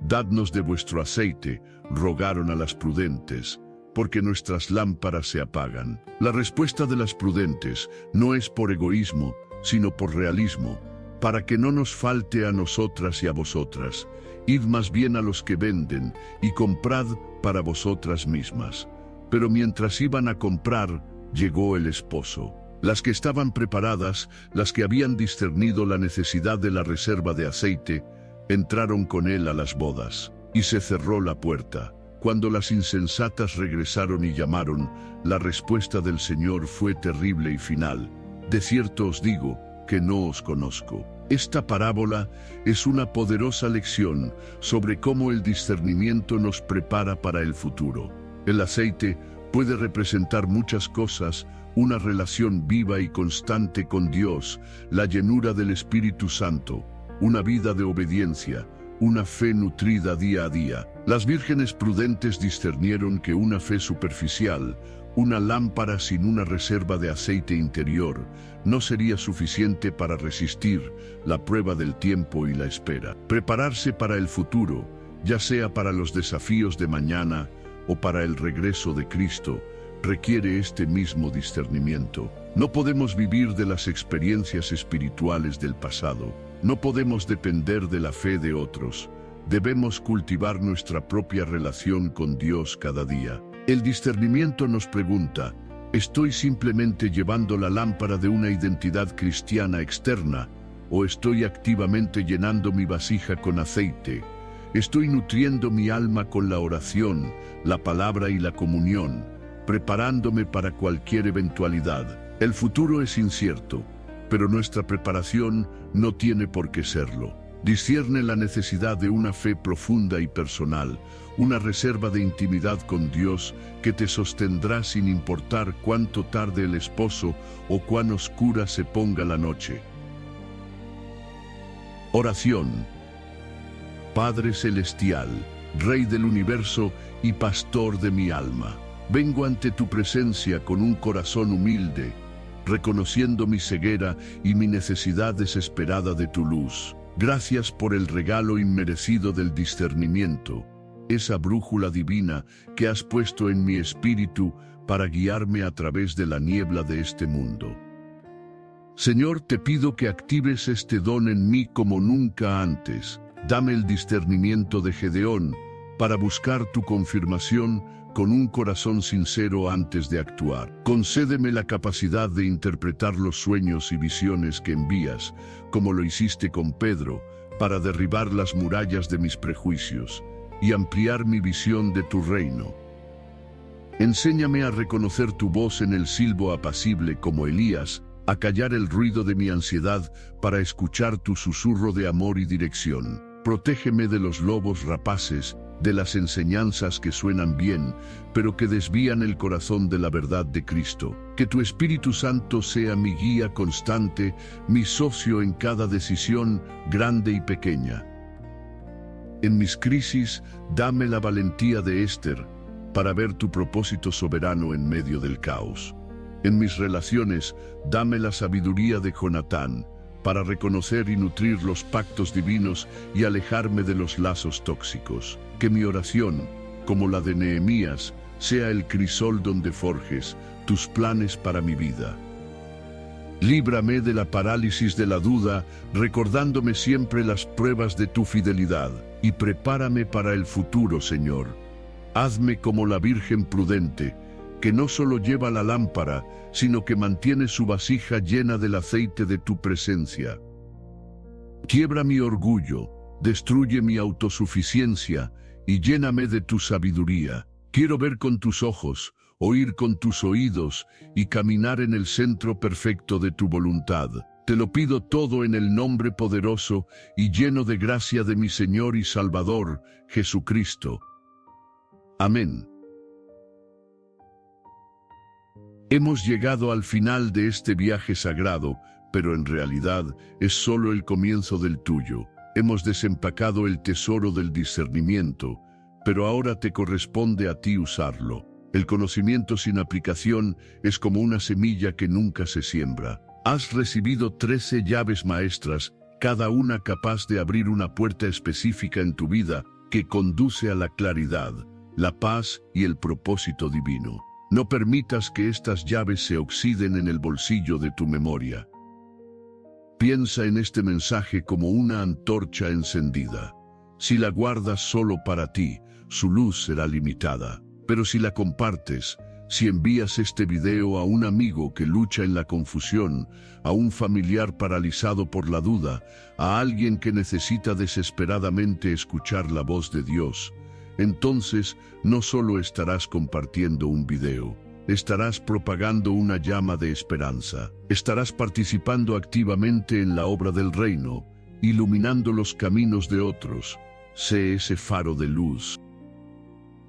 «Dadnos de vuestro aceite», rogaron a las prudentes, «porque nuestras lámparas se apagan». La respuesta de las prudentes no es por egoísmo, sino por realismo: «Para que no nos falte a nosotras y a vosotras, id más bien a los que venden y comprad para vosotras mismas». Pero mientras iban a comprar, llegó el esposo. Las que estaban preparadas, las que habían discernido la necesidad de la reserva de aceite, entraron con él a las bodas, y se cerró la puerta. Cuando las insensatas regresaron y llamaron, la respuesta del Señor fue terrible y final: «De cierto os digo que no os conozco». Esta parábola es una poderosa lección sobre cómo el discernimiento nos prepara para el futuro. El aceite puede representar muchas cosas: una relación viva y constante con Dios, la llenura del Espíritu Santo, una vida de obediencia, una fe nutrida día a día. Las vírgenes prudentes discernieron que una fe superficial, Una lámpara sin una reserva de aceite interior no sería suficiente para resistir la prueba del tiempo y la espera. Prepararse para el futuro, ya sea para los desafíos de mañana o para el regreso de Cristo, requiere este mismo discernimiento. No podemos vivir de las experiencias espirituales del pasado. No podemos depender de la fe de otros. Debemos cultivar nuestra propia relación con Dios cada día. El discernimiento nos pregunta, ¿estoy simplemente llevando la lámpara de una identidad cristiana externa o estoy activamente llenando mi vasija con aceite? ¿Estoy nutriendo mi alma con la oración, la palabra y la comunión, preparándome para cualquier eventualidad? El futuro es incierto, pero nuestra preparación no tiene por qué serlo. Discierne la necesidad de una fe profunda y personal, una reserva de intimidad con Dios que te sostendrá sin importar cuánto tarde el esposo o cuán oscura se ponga la noche. Oración. Padre Celestial, Rey del universo y Pastor de mi alma, vengo ante tu presencia con un corazón humilde, reconociendo mi ceguera y mi necesidad desesperada de tu luz. Gracias por el regalo inmerecido del discernimiento, esa brújula divina que has puesto en mi espíritu para guiarme a través de la niebla de este mundo. Señor, te pido que actives este don en mí como nunca antes. Dame el discernimiento de Gedeón para buscar tu confirmación con un corazón sincero antes de actuar. Concédeme la capacidad de interpretar los sueños y visiones que envías, como lo hiciste con Pedro, para derribar las murallas de mis prejuicios y ampliar mi visión de tu reino. Enséñame a reconocer tu voz en el silbo apacible como Elías, a callar el ruido de mi ansiedad para escuchar tu susurro de amor y dirección. Protégeme de los lobos rapaces, de las enseñanzas que suenan bien, pero que desvían el corazón de la verdad de Cristo. Que tu Espíritu Santo sea mi guía constante, mi socio en cada decisión, grande y pequeña. En mis crisis, dame la valentía de Esther para ver tu propósito soberano en medio del caos. En mis relaciones, dame la sabiduría de Jonatán para reconocer y nutrir los pactos divinos y alejarme de los lazos tóxicos. Que mi oración, como la de Nehemías, sea el crisol donde forjes tus planes para mi vida. Líbrame de la parálisis de la duda, recordándome siempre las pruebas de tu fidelidad, y prepárame para el futuro, Señor. Hazme como la Virgen prudente, que no solo lleva la lámpara, sino que mantiene su vasija llena del aceite de tu presencia. Quiebra mi orgullo, destruye mi autosuficiencia y lléname de tu sabiduría. Quiero ver con tus ojos, oír con tus oídos y caminar en el centro perfecto de tu voluntad. Te lo pido todo en el nombre poderoso y lleno de gracia de mi Señor y Salvador, Jesucristo. Amén. Hemos llegado al final de este viaje sagrado, pero en realidad es solo el comienzo del tuyo. Hemos desempacado el tesoro del discernimiento, pero ahora te corresponde a ti usarlo. El conocimiento sin aplicación es como una semilla que nunca se siembra. Has recibido 13 llaves maestras, cada una capaz de abrir una puerta específica en tu vida que conduce a la claridad, la paz y el propósito divino. No permitas que estas llaves se oxiden en el bolsillo de tu memoria. Piensa en este mensaje como una antorcha encendida. Si la guardas solo para ti, su luz será limitada. Pero si la compartes, si envías este video a un amigo que lucha en la confusión, a un familiar paralizado por la duda, a alguien que necesita desesperadamente escuchar la voz de Dios, entonces no solo estarás compartiendo un video, estarás propagando una llama de esperanza. Estarás participando activamente en la obra del reino, iluminando los caminos de otros. Sé ese faro de luz.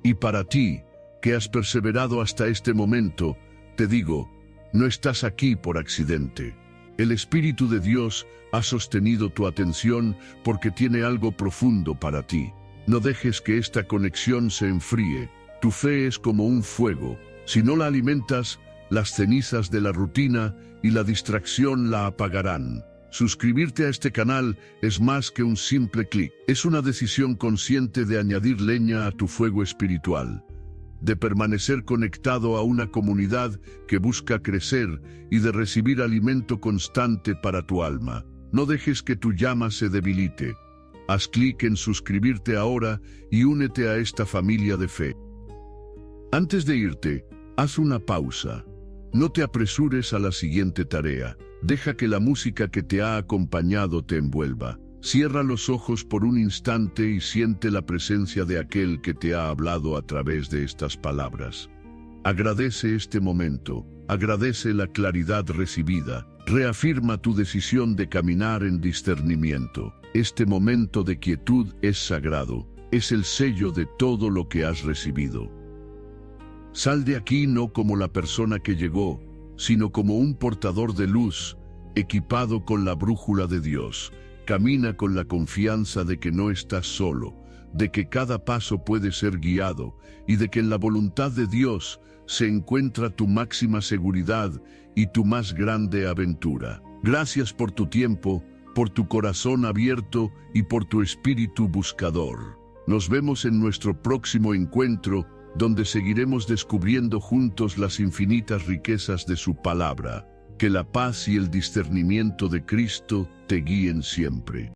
Y para ti, que has perseverado hasta este momento, te digo, no estás aquí por accidente. El Espíritu de Dios ha sostenido tu atención porque tiene algo profundo para ti. No dejes que esta conexión se enfríe. Tu fe es como un fuego, Si no la alimentas, las cenizas de la rutina y la distracción la apagarán. Suscribirte a este canal es más que un simple clic. Es una decisión consciente de añadir leña a tu fuego espiritual, de permanecer conectado a una comunidad que busca crecer y de recibir alimento constante para tu alma. No dejes que tu llama se debilite. Haz clic en suscribirte ahora y únete a esta familia de fe. Antes de irte, haz una pausa. No te apresures a la siguiente tarea. Deja que la música que te ha acompañado te envuelva. Cierra los ojos por un instante y siente la presencia de aquel que te ha hablado a través de estas palabras. Agradece este momento, agradece la claridad recibida, reafirma tu decisión de caminar en discernimiento. Este momento de quietud es sagrado, es el sello de todo lo que has recibido. Sal de aquí no como la persona que llegó, sino como un portador de luz, equipado con la brújula de Dios. Camina con la confianza de que no estás solo, de que cada paso puede ser guiado y de que en la voluntad de Dios se encuentra tu máxima seguridad y tu más grande aventura. Gracias por tu tiempo, por tu corazón abierto y por tu espíritu buscador. Nos vemos en nuestro próximo encuentro, donde seguiremos descubriendo juntos las infinitas riquezas de su palabra. Que la paz y el discernimiento de Cristo te guíen siempre.